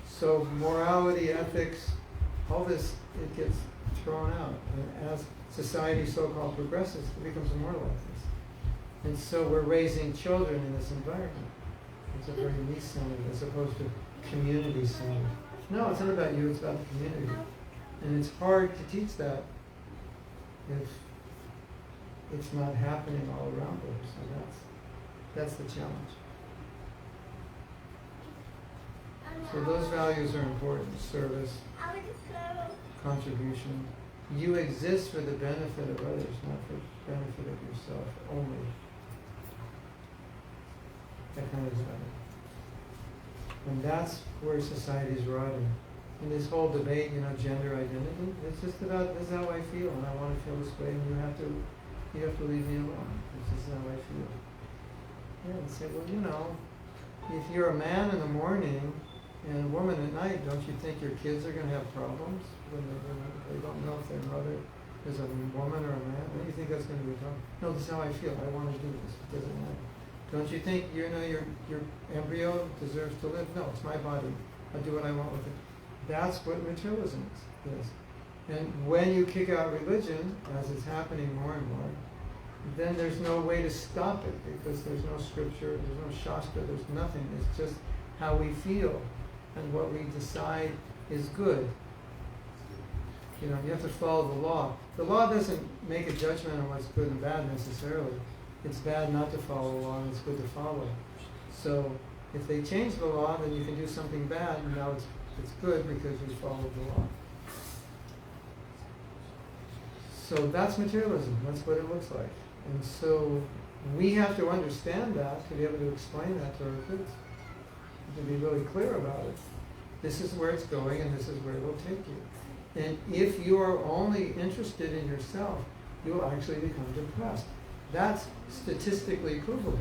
So morality, ethics, all this, it gets thrown out. And as society so-called progresses, it becomes more like this. And so we're raising children in this environment. It's a very me-centered as opposed to community-centered. No, it's not about you, it's about the community. And it's hard to teach that if it's not happening all around us. So that's the challenge. So those values are important. Service, contribution. You exist for the benefit of others, not for the benefit of yourself only. That kind of desire. And that's where society is rotting. And this whole debate, gender identity, it's just about, this is how I feel, and I want to feel this way, and you have to leave me alone. This is how I feel. Yeah, and say, well, if you're a man in the morning and a woman at night, don't you think your kids are going to have problems when they don't know if their mother is a woman or a man? Don't you think that's going to be a problem? No, this is how I feel. I want to do this. It doesn't matter. Don't you think your embryo deserves to live? No, it's my body. I do what I want with it. That's what materialism is. And when you kick out religion, as is happening more and more, then there's no way to stop it because there's no scripture, there's no shastra, there's nothing. It's just how we feel and what we decide is good. You have to follow the law. The law doesn't make a judgment on what's good and bad necessarily. It's bad not to follow the law, and it's good to follow. So if they change the law, then you can do something bad, and now it's good because you followed the law. So that's materialism. That's what it looks like. And so we have to understand that to be able to explain that to our kids, to be really clear about it. This is where it's going, and this is where it will take you. And if you are only interested in yourself, you will actually become depressed. That's statistically provable,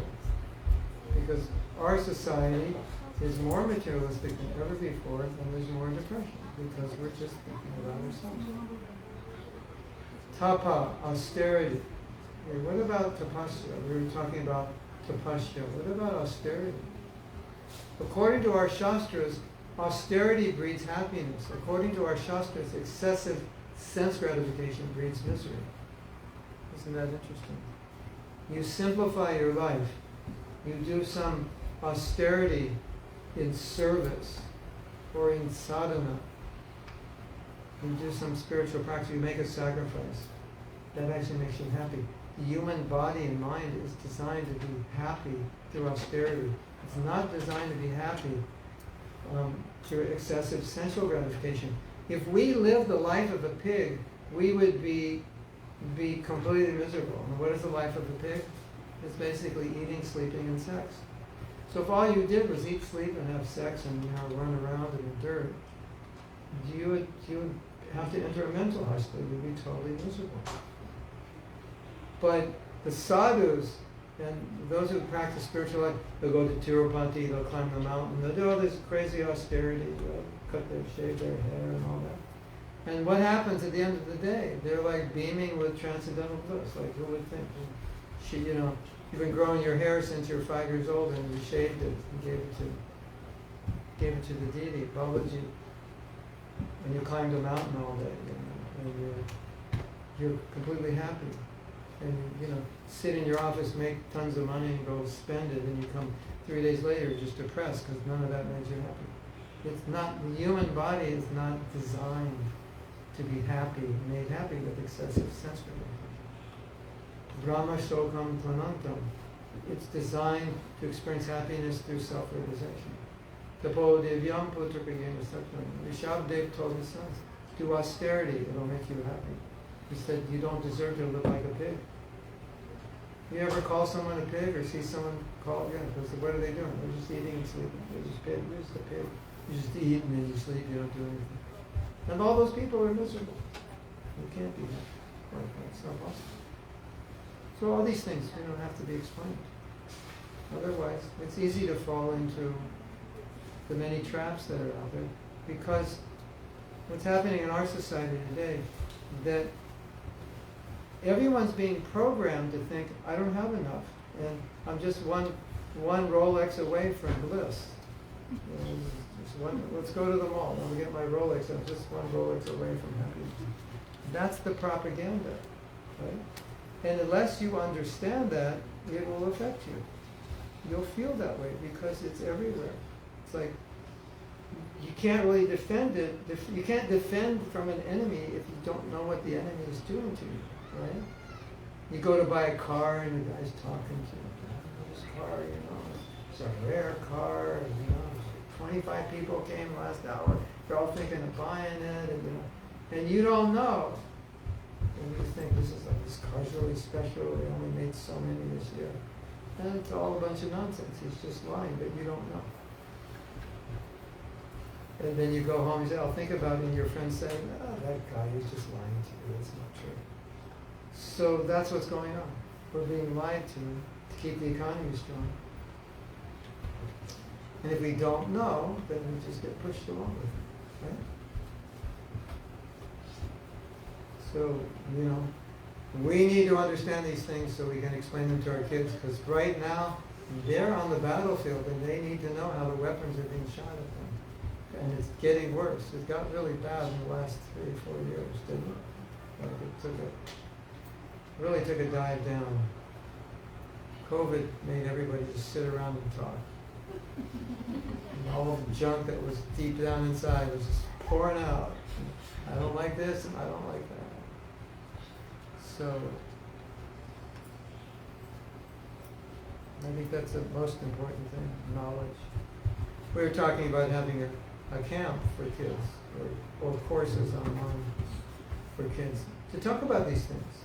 because our society is more materialistic than ever before, and there's more depression, because we're just thinking about ourselves. Tapa, austerity. Okay, what about tapasya? We were talking about tapasya. What about austerity? According to our shastras, austerity breeds happiness. According to our shastras, excessive sense gratification breeds misery. Isn't that interesting? You simplify your life. You do some austerity in service or in sadhana. You do some spiritual practice. You make a sacrifice. That actually makes you happy. The human body and mind is designed to be happy through austerity. It's not designed to be happy through excessive sensual gratification. If we lived the life of a pig, we would be completely miserable. And what is the life of a pig? It's basically eating, sleeping, and sex. So if all you did was eat, sleep, and have sex, and run around in the dirt, you would have to enter a mental hospital. You'd be totally miserable. But the sadhus and those who practice spiritual life, they'll go to Tirupati, they'll climb the mountain, they'll do all this crazy austerity, they'll shave their hair and all that. And what happens at the end of the day? They're like beaming with transcendental bliss. Like, who would think? You've been growing your hair since you're 5 years old, and you shaved it and gave it to the deity, Babaji, and you climbed a mountain all day, and you're completely happy. And sit in your office, make tons of money, and go spend it, and you come 3 days later just depressed because none of that made you happy. It's not, the human body is not designed to be happy, made happy with excessive sense gratification. Brahma shokam planantam. it's designed to experience happiness through self-realization. Tapo Devyam Putra Pragena Sattvam. Rishabdev told his sons, do austerity, it'll make you happy. He said, you don't deserve to live like a pig. You ever call someone a pig or see someone called? Yeah, because what are they doing? They're just eating and sleeping. They're just pig. They're just a pig. You just eat and then you sleep, you don't do anything. And all those people are miserable. You can't be happy. It's not possible. So all these things, don't have to be explained. Otherwise, it's easy to fall into the many traps that are out there, because what's happening in our society today, that everyone's being programmed to think, I don't have enough, and I'm just one Rolex away from bliss. Let's go to the mall. When we get my Rolex, I'm just one Rolex away from happiness. That's the propaganda, right? And unless you understand that, it will affect you. You'll feel that way because it's everywhere. It's like you can't really defend it. You can't defend from an enemy if you don't know what the enemy is doing to you, right? You go to buy a car and the guy's talking to you. This car, it's a rare car. 25 people came last hour. They're all thinking of buying it, and you don't know. And you think this car's really special. They only made so many this year. And it's all a bunch of nonsense. He's just lying, but you don't know. And then you go home and say, oh, think about it, and your friend saying, oh, that guy is just lying to you. It's not true. So that's what's going on. We're being lied to keep the economy strong. And if we don't know, then we just get pushed along with it, right? So, we need to understand these things so we can explain them to our kids, because right now, they're on the battlefield and they need to know how the weapons are being shot at them. And it's getting worse. It got really bad in the last 3 or 4 years, didn't it? Like it really took a dive down. COVID made everybody just sit around and talk. And all the junk that was deep down inside was just pouring out. I don't like this and I don't like that. So I think that's the most important thing, knowledge. We were talking about having a camp for kids, or courses online for kids, to talk about these things,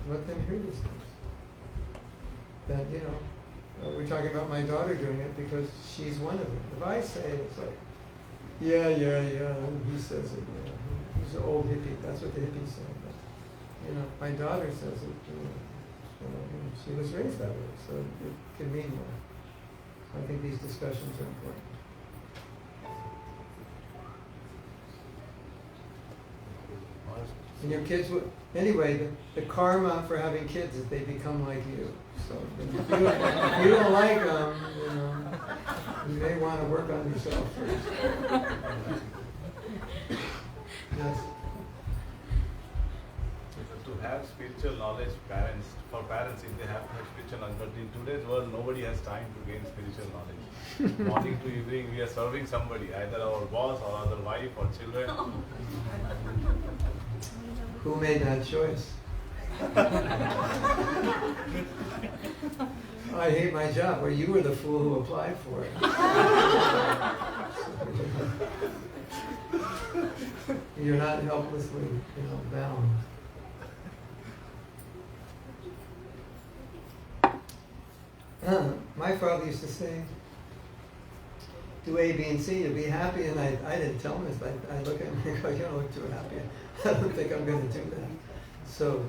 let them hear these things. That, we're talking about my daughter doing it because she's one of them. If I say it, it's like, yeah, he says it, he's an old hippie, that's what the hippies say. But, my daughter says it, she was raised that way, so it can mean more. I think these discussions are important. And your kids would, anyway, the karma for having kids is they become like you. So if you don't like them, you may want to work on yourself first. Yes. To have spiritual knowledge, for parents, if they have to have spiritual knowledge, but in today's world, nobody has time to gain spiritual knowledge. Morning to evening, we are serving somebody, either our boss or other wife or children. Who made that choice? I hate my job. Well, you were the fool who applied for it. You're not helplessly, bound. My father used to say, do A, B, and C to be happy, and I didn't tell him this. I look at him and go, you don't look too happy. I don't think I'm going to do that. So,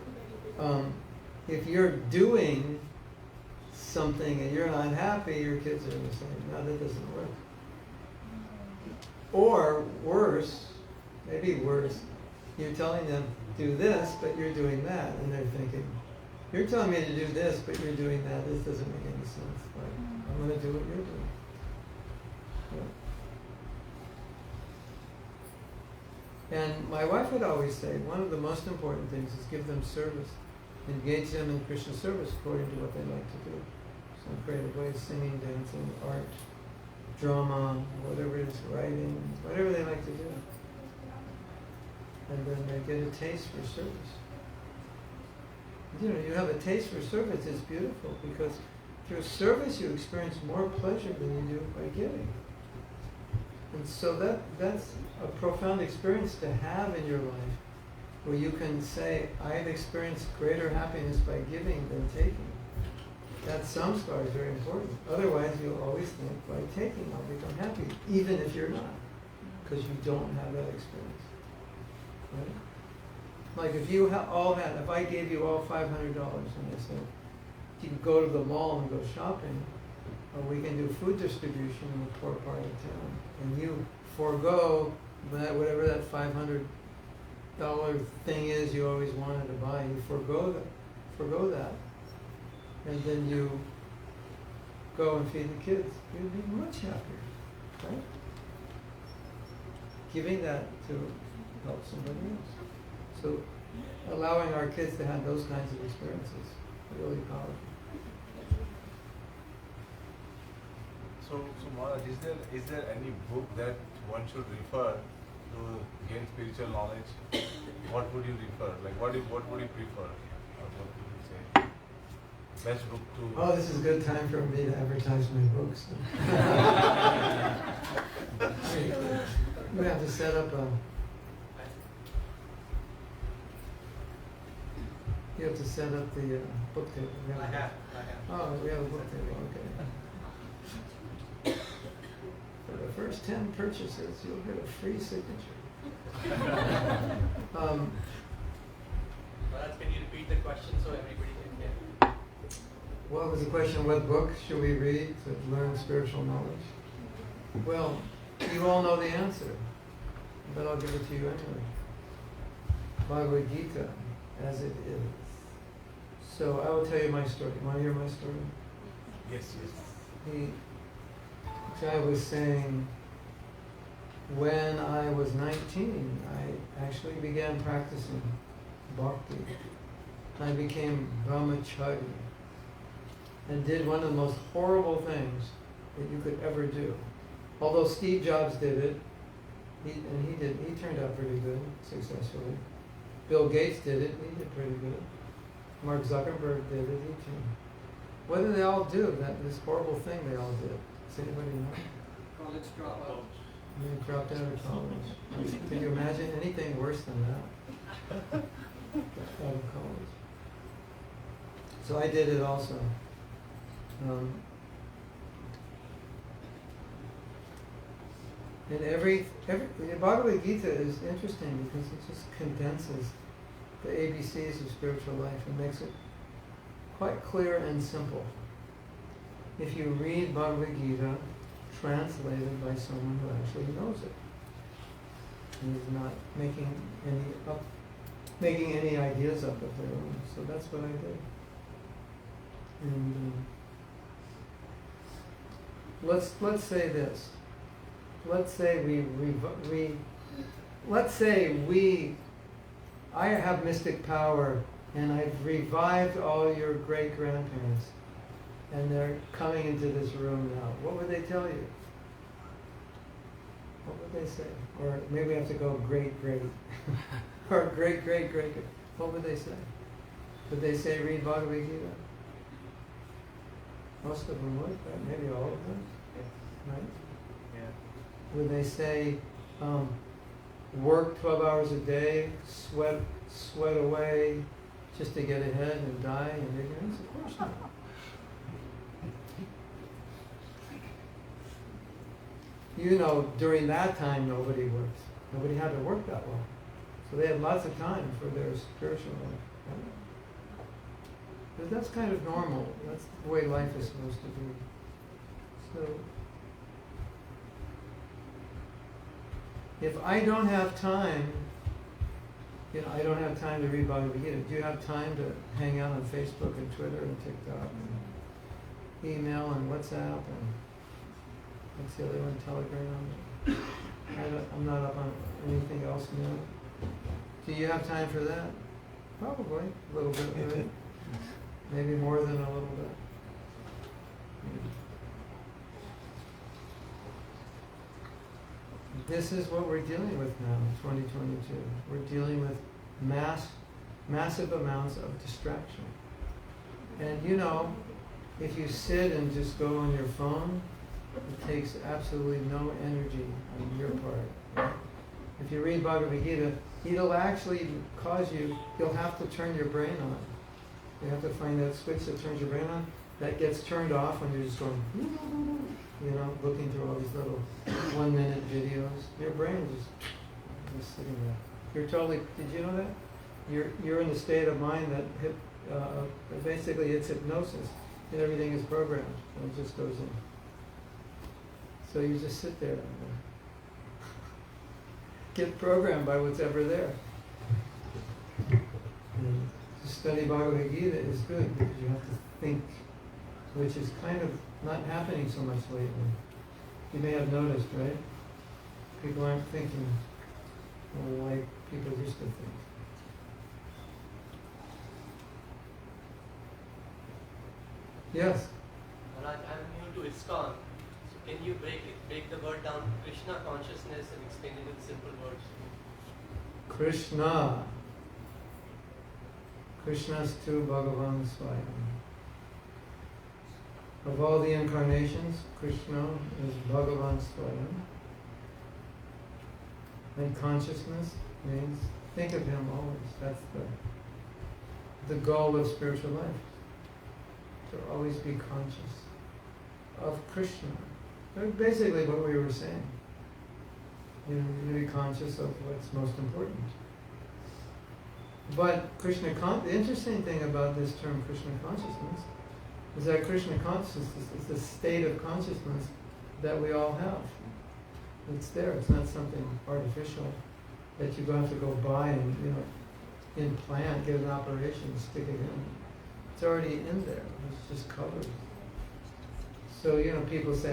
if you're doing something and you're not happy, your kids are going to say, no, that doesn't work. Or worse, maybe worse, you're telling them, do this, but you're doing that, and they're thinking, you're telling me to do this, but you're doing that. This doesn't make any sense. Like, I'm going to do what you're doing. Yeah. And my wife would always say, one of the most important things is give them service. Engage them in Krishna service according to what they like to do. Some creative ways, singing, dancing, art, drama, whatever it is, writing, whatever they like to do. And then they get a taste for service. You have a taste for service, it's beautiful, because through service you experience more pleasure than you do by giving. And so that's a profound experience to have in your life, where you can say, I've experienced greater happiness by giving than taking. That samskara is very important. Otherwise, you'll always think, by taking, I'll become happy, even if you're not, because you don't have that experience. Right? Like if you if I gave you all $500 and I said, you can go to the mall and go shopping, or we can do food distribution in the poor part of town, and you forego whatever that $500 thing is you always wanted to buy, you forego that, and then you go and feed the kids, you'd be much happier, right? Giving that to help somebody else. So allowing our kids to have those kinds of experiences, really powerful. So Maharaj, is there any book that one should refer to gain spiritual knowledge? What would you refer? Like what would you prefer? Or what would you say? Best book to... Oh, this is a good time for me to advertise my books. We have to set up a... You have to set up the book table. I have. Oh, we have a book table, okay. For the first 10 purchases, you'll get a free signature. Maharaj, can you repeat the question so everybody can hear? What was the question? What book should we read to learn spiritual knowledge? Well, you all know the answer, but I'll give it to you anyway. Bhagavad Gita, as it is. So I will tell you my story. You want to hear my story? Yes. I was saying, when I was 19, I actually began practicing bhakti. I became brahmachari and did one of the most horrible things that you could ever do. Although Steve Jobs did it, he turned out pretty good, successfully. Bill Gates did it, he did pretty good. Mark Zuckerberg did it, he too. What did they all do? This horrible thing they all did. Does anybody know? College dropout. They dropped out of college. Can you imagine anything worse than that? Out of college. So I did it also. And the Bhagavad Gita is interesting because it just condenses the ABCs of spiritual life and makes it quite clear and simple. If you read Bhagavad Gita translated by someone who actually knows it and is not making any ideas up of their own. So that's what I did. And let's say this. Let's say I have mystic power and I've revived all your great-grandparents and they're coming into this room now. What would they tell you? What would they say? Or maybe we have to go great-great. Or great-great-great. What would they say? Would they say read Bhagavad Gita? Most of them would, right? Maybe all of them, right? Yeah. Would they say, work 12 hours a day, sweat away just to get ahead and die in ignorance? Of course not. You know, during that time, nobody worked. Nobody had to work that long. So they had lots of time for their spiritual life. Right? But that's kind of normal. That's the way life is supposed to be. So, if I don't have time, I don't have time to read Bhagavad Gita. Do you have time to hang out on Facebook and Twitter and TikTok and email and WhatsApp and what's the other one, Telegram? I'm not up on anything else new. Do you have time for that? Probably a little bit, right? Maybe more than a little bit. This is what we're dealing with now in 2022. We're dealing with massive amounts of distraction. And if you sit and just go on your phone, it takes absolutely no energy on your part. Right? If you read Bhagavad Gita, it'll actually cause you, you'll have to turn your brain on. You have to find that switch that turns your brain on. That gets turned off when you're just going, looking through all these little 1-minute videos. Your brain is just sitting there. You're totally, did you know that? You're in a state of mind that basically it's hypnosis. And everything is programmed. And it just goes in. So you just sit there and get programmed by what's ever there. And to study Bhagavad Gita is good because you have to think, which is kind of not happening so much lately. You may have noticed, right? People aren't thinking like people used to think. Yes? Maharaj, I'm new to ISKCON. So can you break the word down, Krishna consciousness, and explain it in simple words? Krishna. Krishnastu Bhagavan Swayam. Of all the incarnations, Krishna is Bhagavan Swayam. And consciousness means think of him always. That's the goal of spiritual life. To always be conscious of Krishna. That's basically what we were saying. You to be conscious of what's most important. But the interesting thing about this term Krishna consciousness is that Krishna consciousness is the state of consciousness that we all have. It's there. It's not something artificial that you have to go buy and implant, get an operation, stick it in. It's already in there. It's just covered. So people say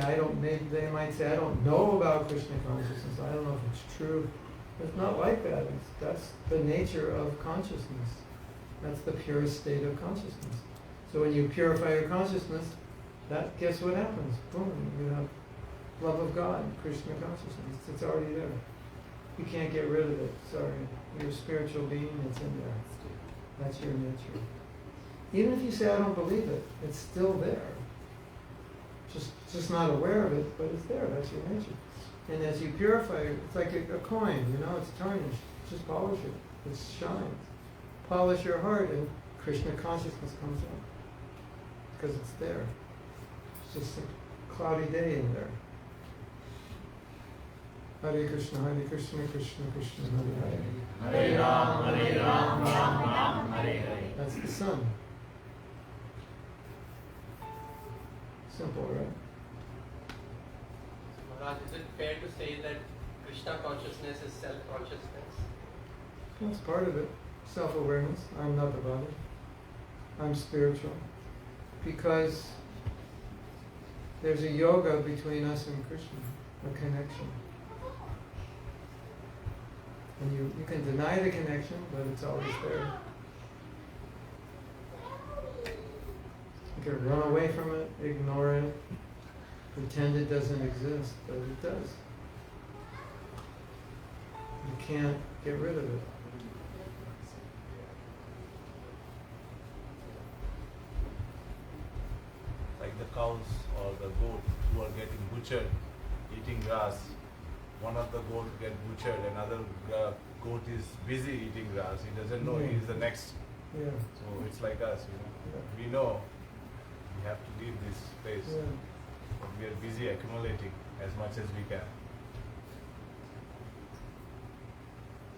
they might say I don't know about Krishna consciousness. I don't know if it's true. It's not like that. That's the nature of consciousness. That's the purest state of consciousness. So when you purify your consciousness, guess what happens? Boom, you have love of God, Krishna consciousness. It's already there. You can't get rid of it. Sorry. You're a spiritual being, it's in there. That's your nature. Even if you say I don't believe it, it's still there. Just not aware of it, but it's there. That's your nature. And as you purify it, it's like a coin, it's tarnished. Just polish it. It shines. Polish your heart and Krishna consciousness comes out. Because it's there. It's just a cloudy day in there. Hare Krishna, Krishna Krishna, Hare Hare. Hare Ram, Ram Ram, Hare Hare. That's the sun. Simple, right? Maharaj, is it fair to say that Krishna consciousness is self-consciousness? That's part of it. Self-awareness. I'm not the body. I'm spiritual. Because there's a yoga between us and Krishna, a connection. And you can deny the connection, but it's always there. You can run away from it, ignore it, pretend it doesn't exist, but it does. You can't get rid of it. Like the cows or the goat who are getting butchered, eating grass. One of the goats get butchered, another goat is busy eating grass. He doesn't know he is the next. Yeah. So it's like us, Yeah. We know we have to leave this place. Yeah. But we are busy accumulating as much as we can.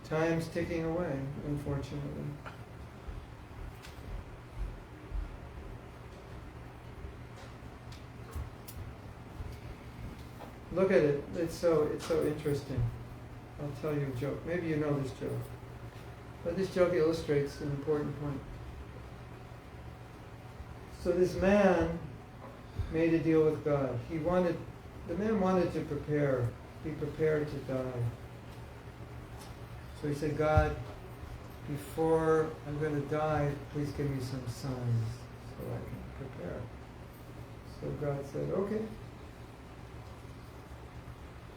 Time's ticking away, unfortunately. Look at it. It's so interesting. I'll tell you a joke. Maybe you know this joke. But this joke illustrates an important point. So this man made a deal with God. The man wanted to be prepared to die. So he said, God, before I'm going to die, please give me some signs so I can prepare. So God said, okay.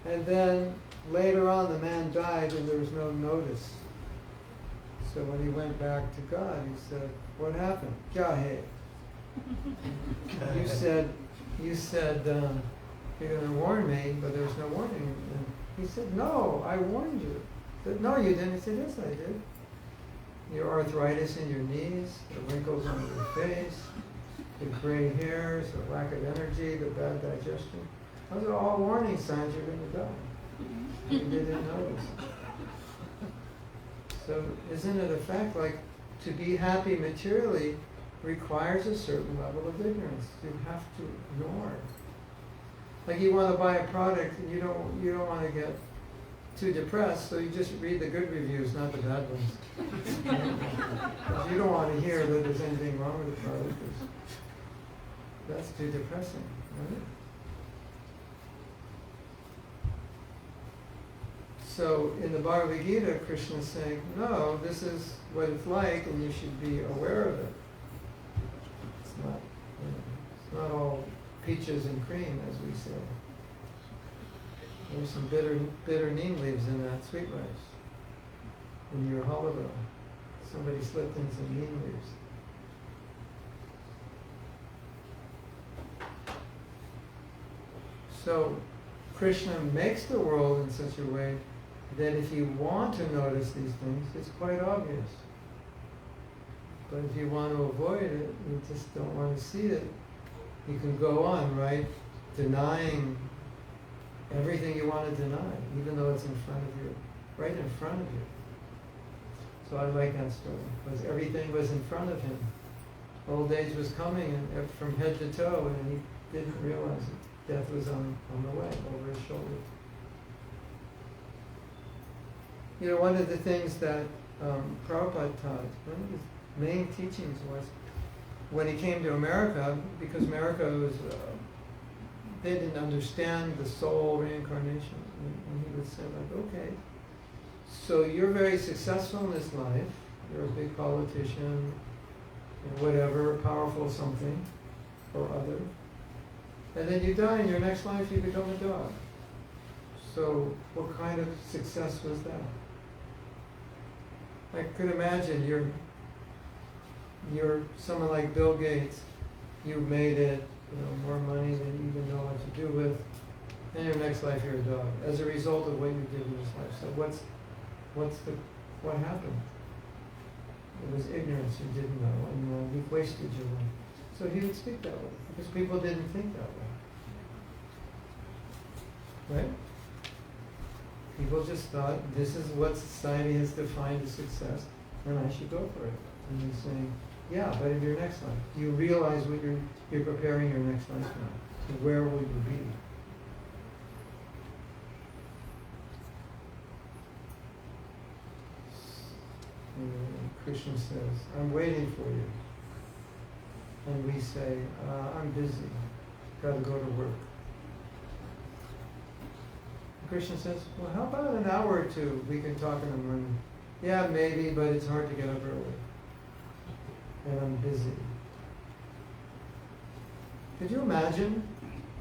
And then later on the man died and there was no notice. So when he went back to God, he said, what happened? Kya hai? You said you're going to warn me, but there's no warning. And he said, no, I warned you. I said, no, you didn't. He said, yes, I did. Your arthritis in your knees, the wrinkles on your face, the gray hairs, the lack of energy, the bad digestion. Those are all warning signs you're going to die. You didn't notice. So isn't it a fact, like, to be happy materially requires a certain level of ignorance. You have to ignore. Like you want to buy a product and you don't want to get too depressed, so you just read the good reviews, not the bad ones. Because you don't want to hear that there's anything wrong with the product. That's too depressing, right? So in the Bhagavad Gita, Krishna is saying, no, this is what it's like and you should be aware of it. It's not, it's not all peaches and cream, as we say. There's some bitter neem leaves in that sweet rice. In your halava, somebody slipped in some neem leaves. So Krishna makes the world in such a way that if you want to notice these things, it's quite obvious. But if you want to avoid it, you just don't want to see it, you can go on, right, denying everything you want to deny, even though it's in front of you, right in front of you. So I like that story, because everything was in front of him. Old age was coming and from head to toe, and he didn't realize it. Death was on the way, over his shoulder. You know, one of the things that Prabhupada taught, one of his main teachings was, when he came to America, because America was, they didn't understand the soul reincarnation. And he would say, like, okay, so you're very successful in this life, you're a big politician, whatever, powerful something or other, and then you die, in your next life you become a dog. So what kind of success was that? I could imagine you're someone like Bill Gates, you made it, more money than you even know what to do with, and your next life you're a dog, as a result of what you did in this life. So what happened? It was ignorance, you didn't know, and you've wasted your life. So he would speak that way, because people didn't think that way. Right? People just thought, this is what society has defined as success, and I should go for it. And he's saying, yeah, but in your next life, do you realize what you're preparing your next life now? So where will you be? And Krishna says, I'm waiting for you. And we say, I'm busy, got to go to work. Krishna says, well, how about an hour or two we can talk in the morning? Yeah, maybe, but it's hard to get up early. And I'm busy. Could you imagine?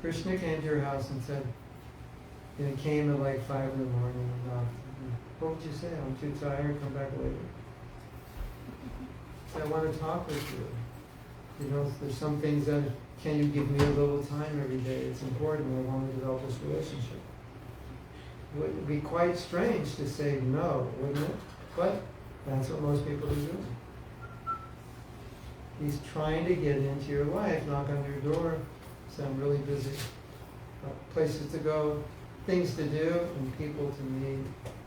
Krishna came to your house and said, came at like 5 in the morning and knocked. What would you say? I'm too tired, come back later. So I want to talk with you. There's some things that, can you give me a little time every day? It's important. I want to develop this relationship. It would be quite strange to say no, wouldn't it? But that's what most people are doing. He's trying to get into your life, knock on your door, say, I'm really busy. Places to go, things to do, and people to meet.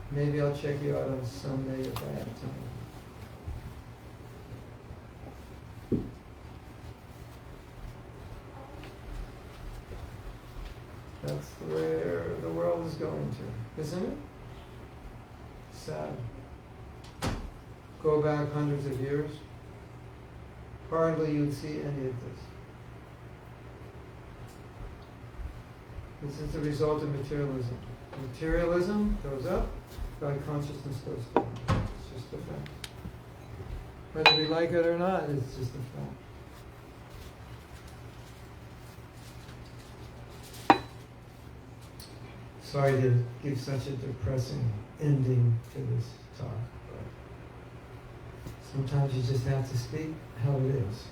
Maybe I'll check you out on Sunday if I have time. That's where the world is going to, isn't it? Sad. Go back hundreds of years, hardly you'd see any of this. This is the result of materialism. Materialism goes up, God consciousness goes down. It's just a fact. Whether we like it or not, it's just a fact. Sorry to give such a depressing ending to this talk, but sometimes you just have to speak how it is.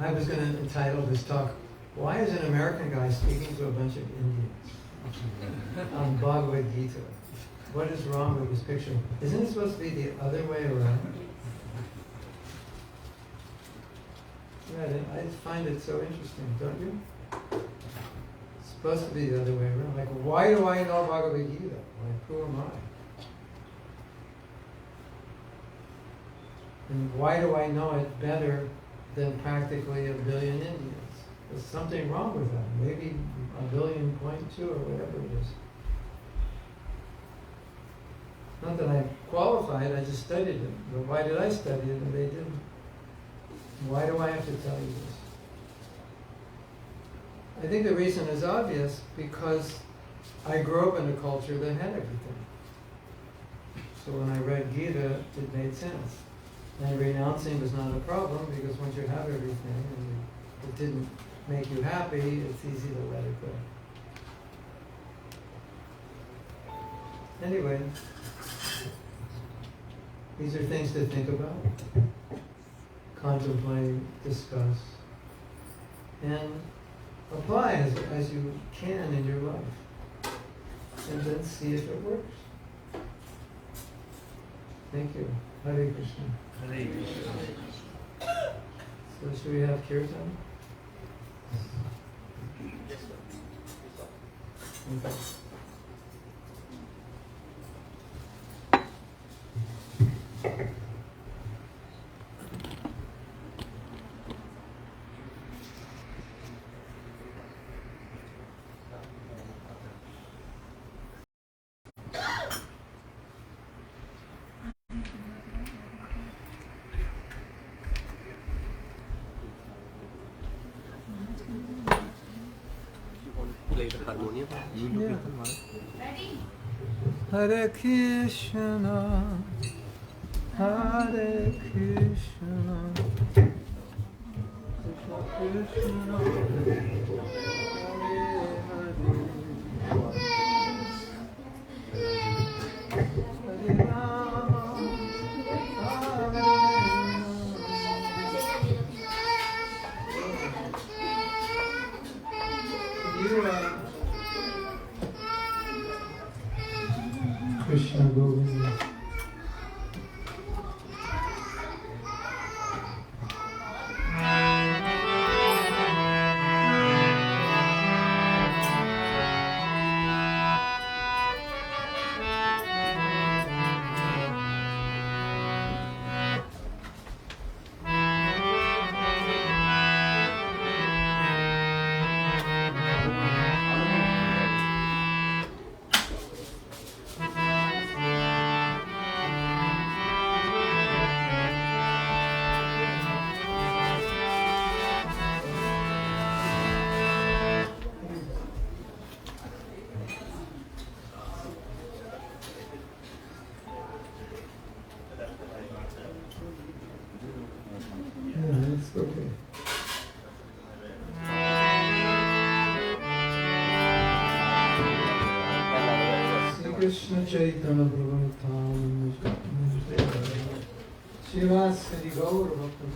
I was going to entitle this talk, "Why is an American guy speaking to a bunch of Indians?" on Bhagavad Gita. What is wrong with this picture? Isn't it supposed to be the other way around? Yeah, I find it so interesting, don't you? It's supposed to be the other way around. Like, why do I know Bhagavad Gita? Like, who am I? And why do I know it better than practically 1 billion Indians? There's something wrong with that. Maybe 1.2 billion or whatever it is. Not that I'm qualified, I just studied it. But why did I study it and they didn't? Why do I have to tell you this? I think the reason is obvious, because I grew up in a culture that had everything. So when I read Gita, it made sense. And renouncing was not a problem, because once you have everything and it didn't make you happy, it's easy to let it go. Anyway, these are things to think about, contemplate, discuss, and apply as you can in your life. And then see if it works. Thank you. Hare Krishna. Hare Krishna. So should we have kirtan? Okay. Play the harmonium. Yeah. Hare Krishna, Hare Krishna, Krishna Krishna, Hare Hare, Hare Rama, Hare Rama. Krishna Govinda. It's okay. Sri Krishna Chaitanya Prabhu Nityananda Shiva Sri Gaur Bhakta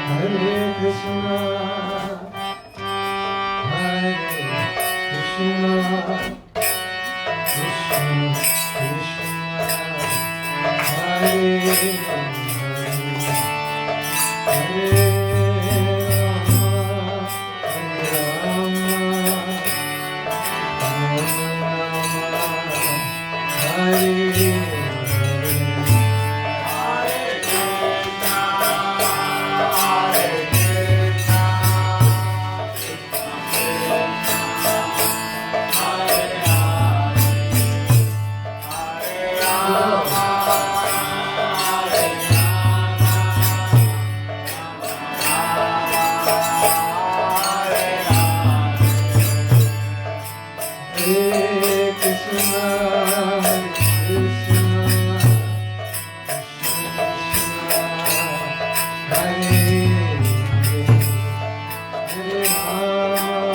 Hare Krishna, Hare Krishna, Krishna Krishna, Hare Hare, Hare Rama, Hare Rama, Hare Hare. Hare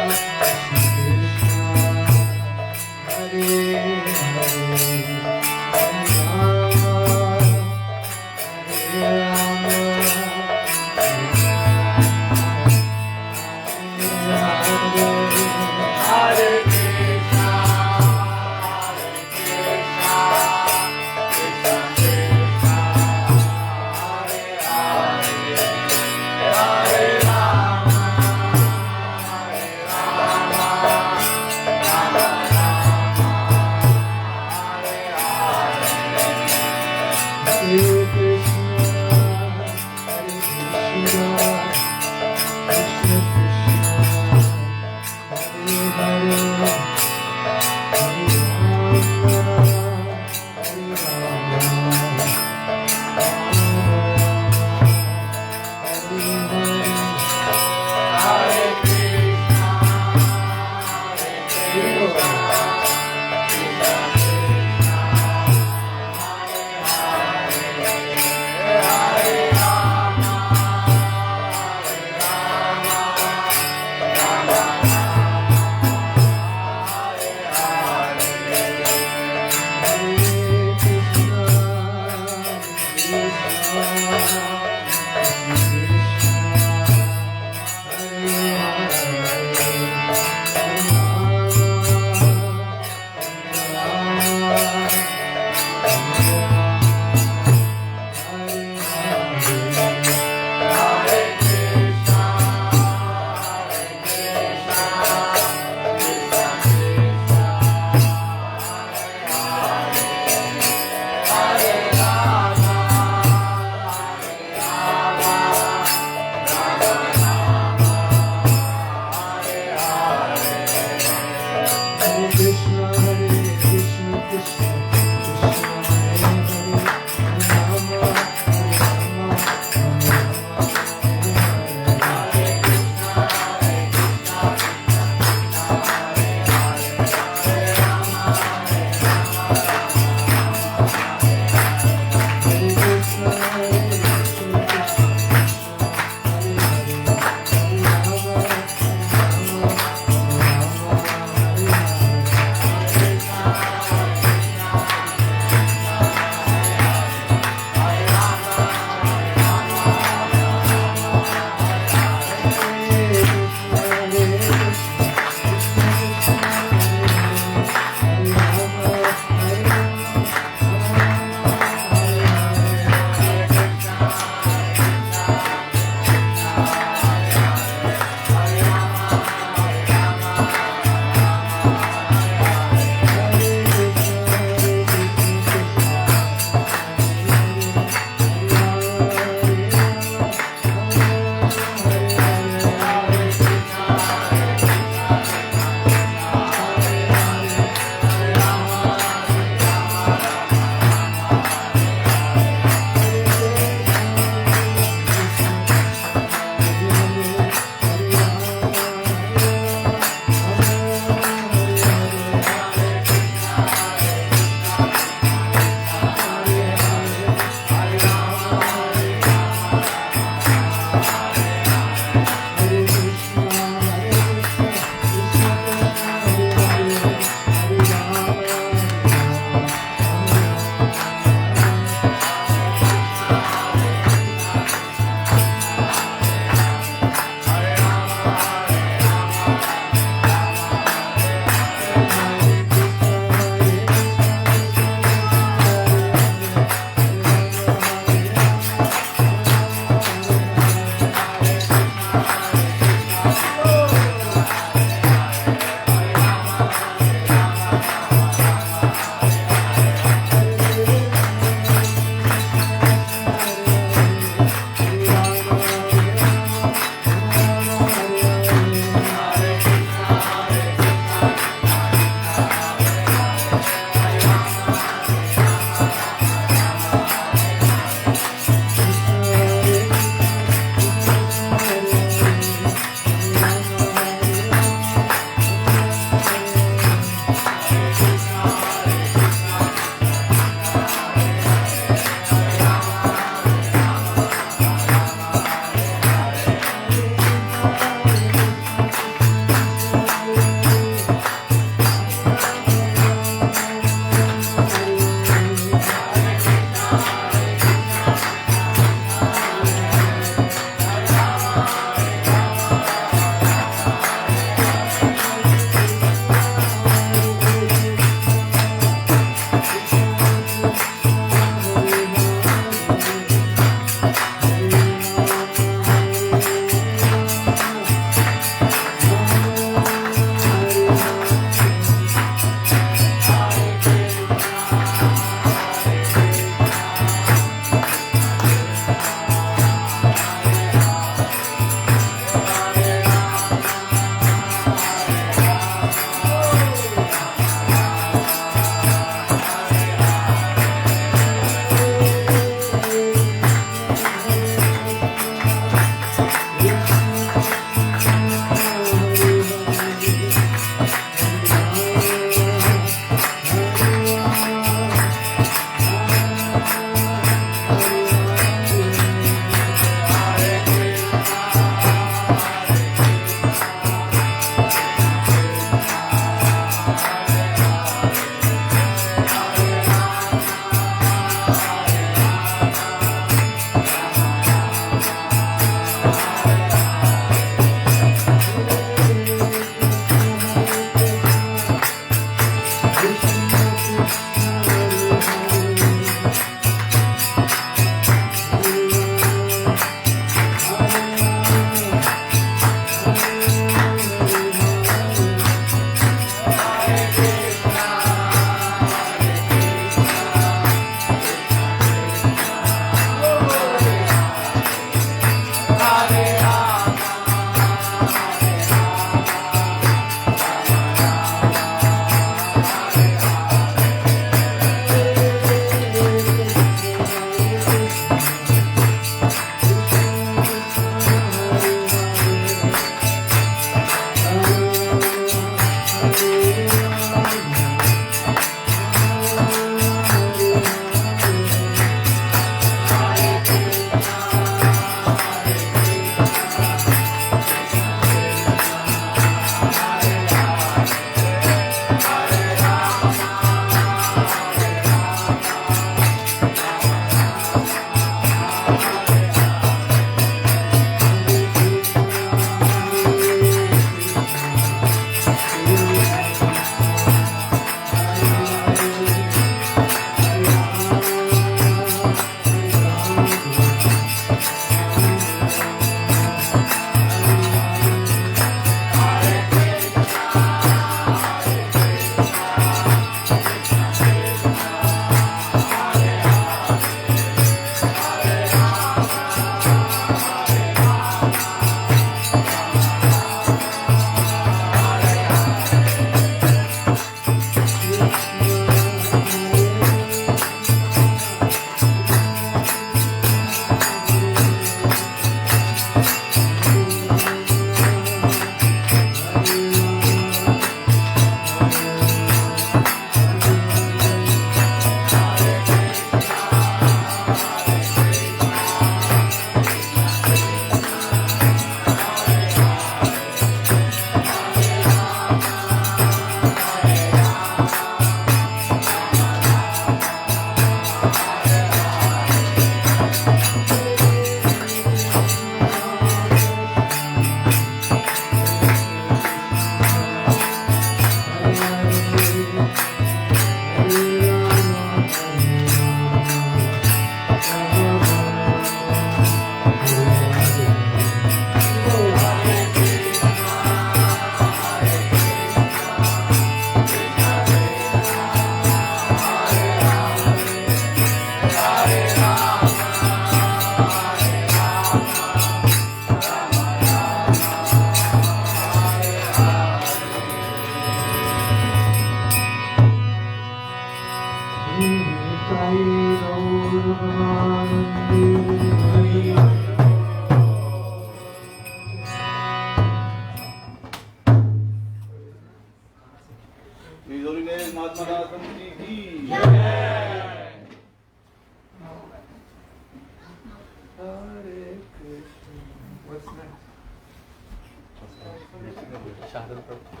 Shadal Prabhu.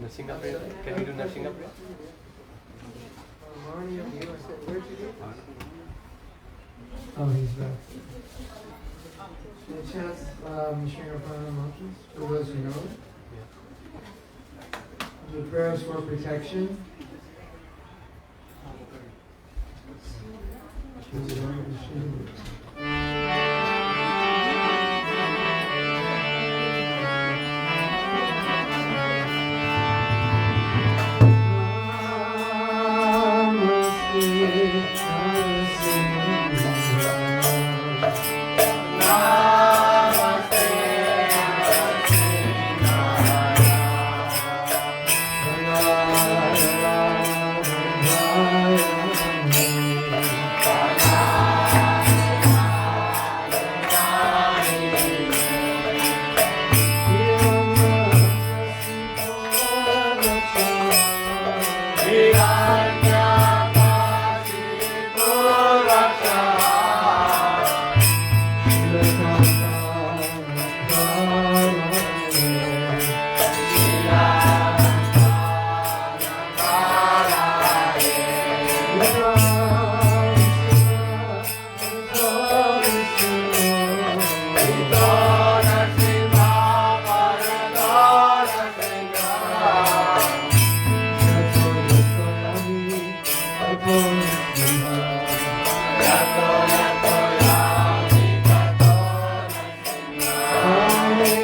Narsinga prayer. Can we do Narsinga prayer? Marnie, where'd you go? Oh, he's back. Should I chant Sringa Pranam mantras for those who know it? Yeah. The prayers for protection. Hare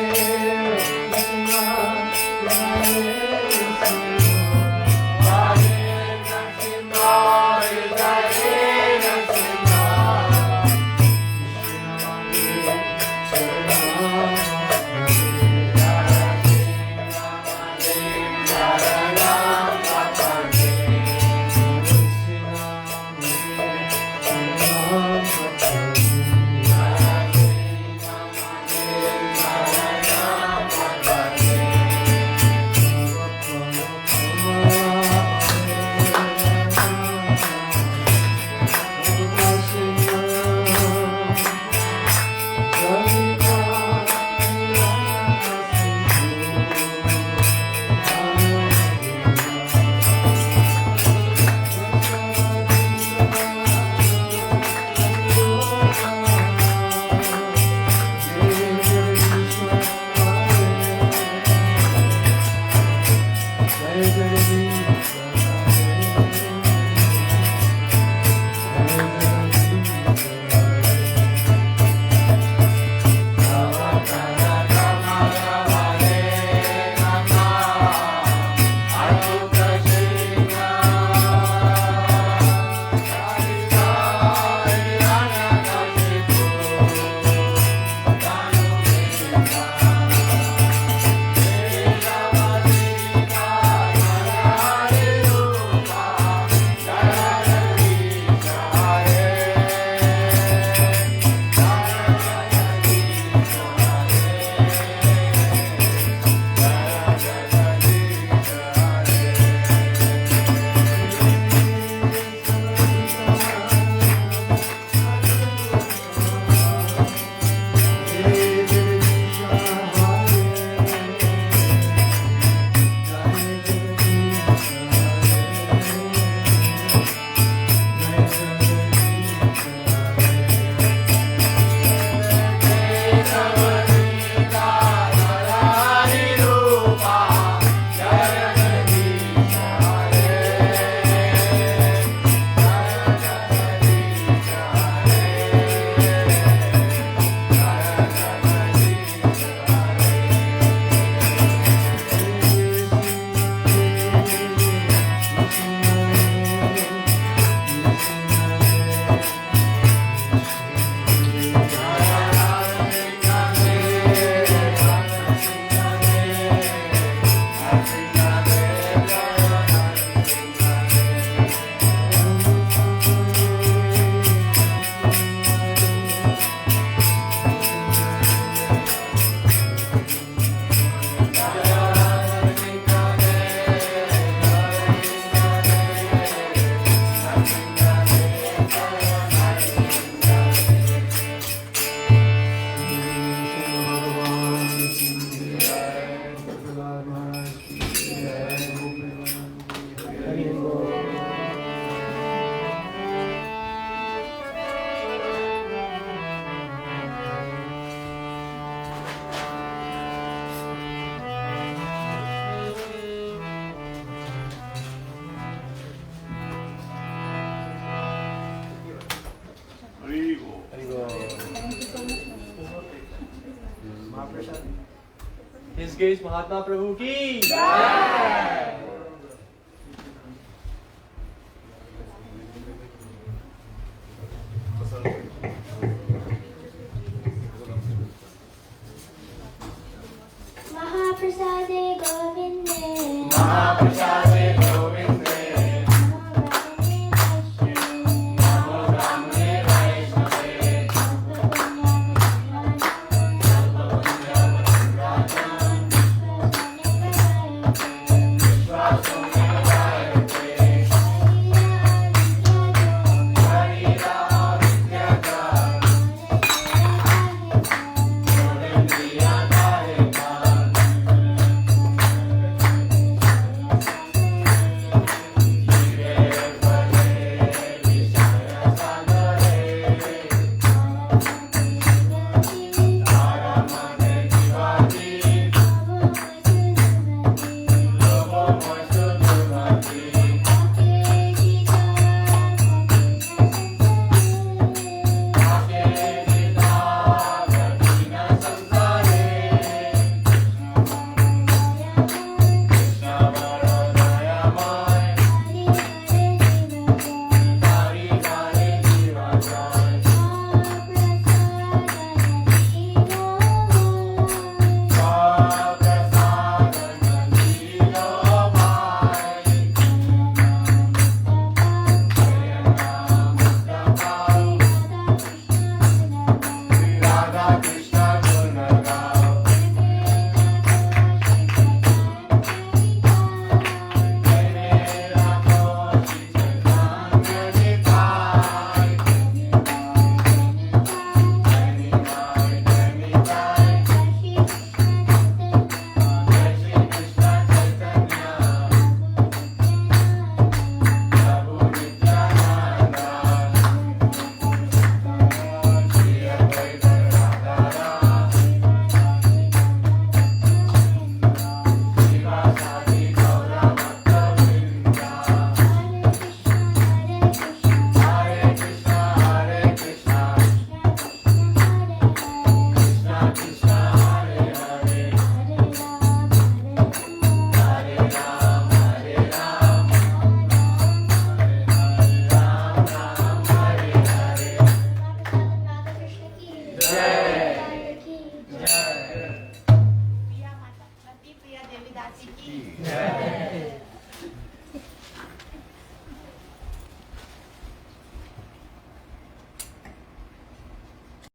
His Grace Mahatma Prabhu ki Mahaprasade Govinde Mahaprasad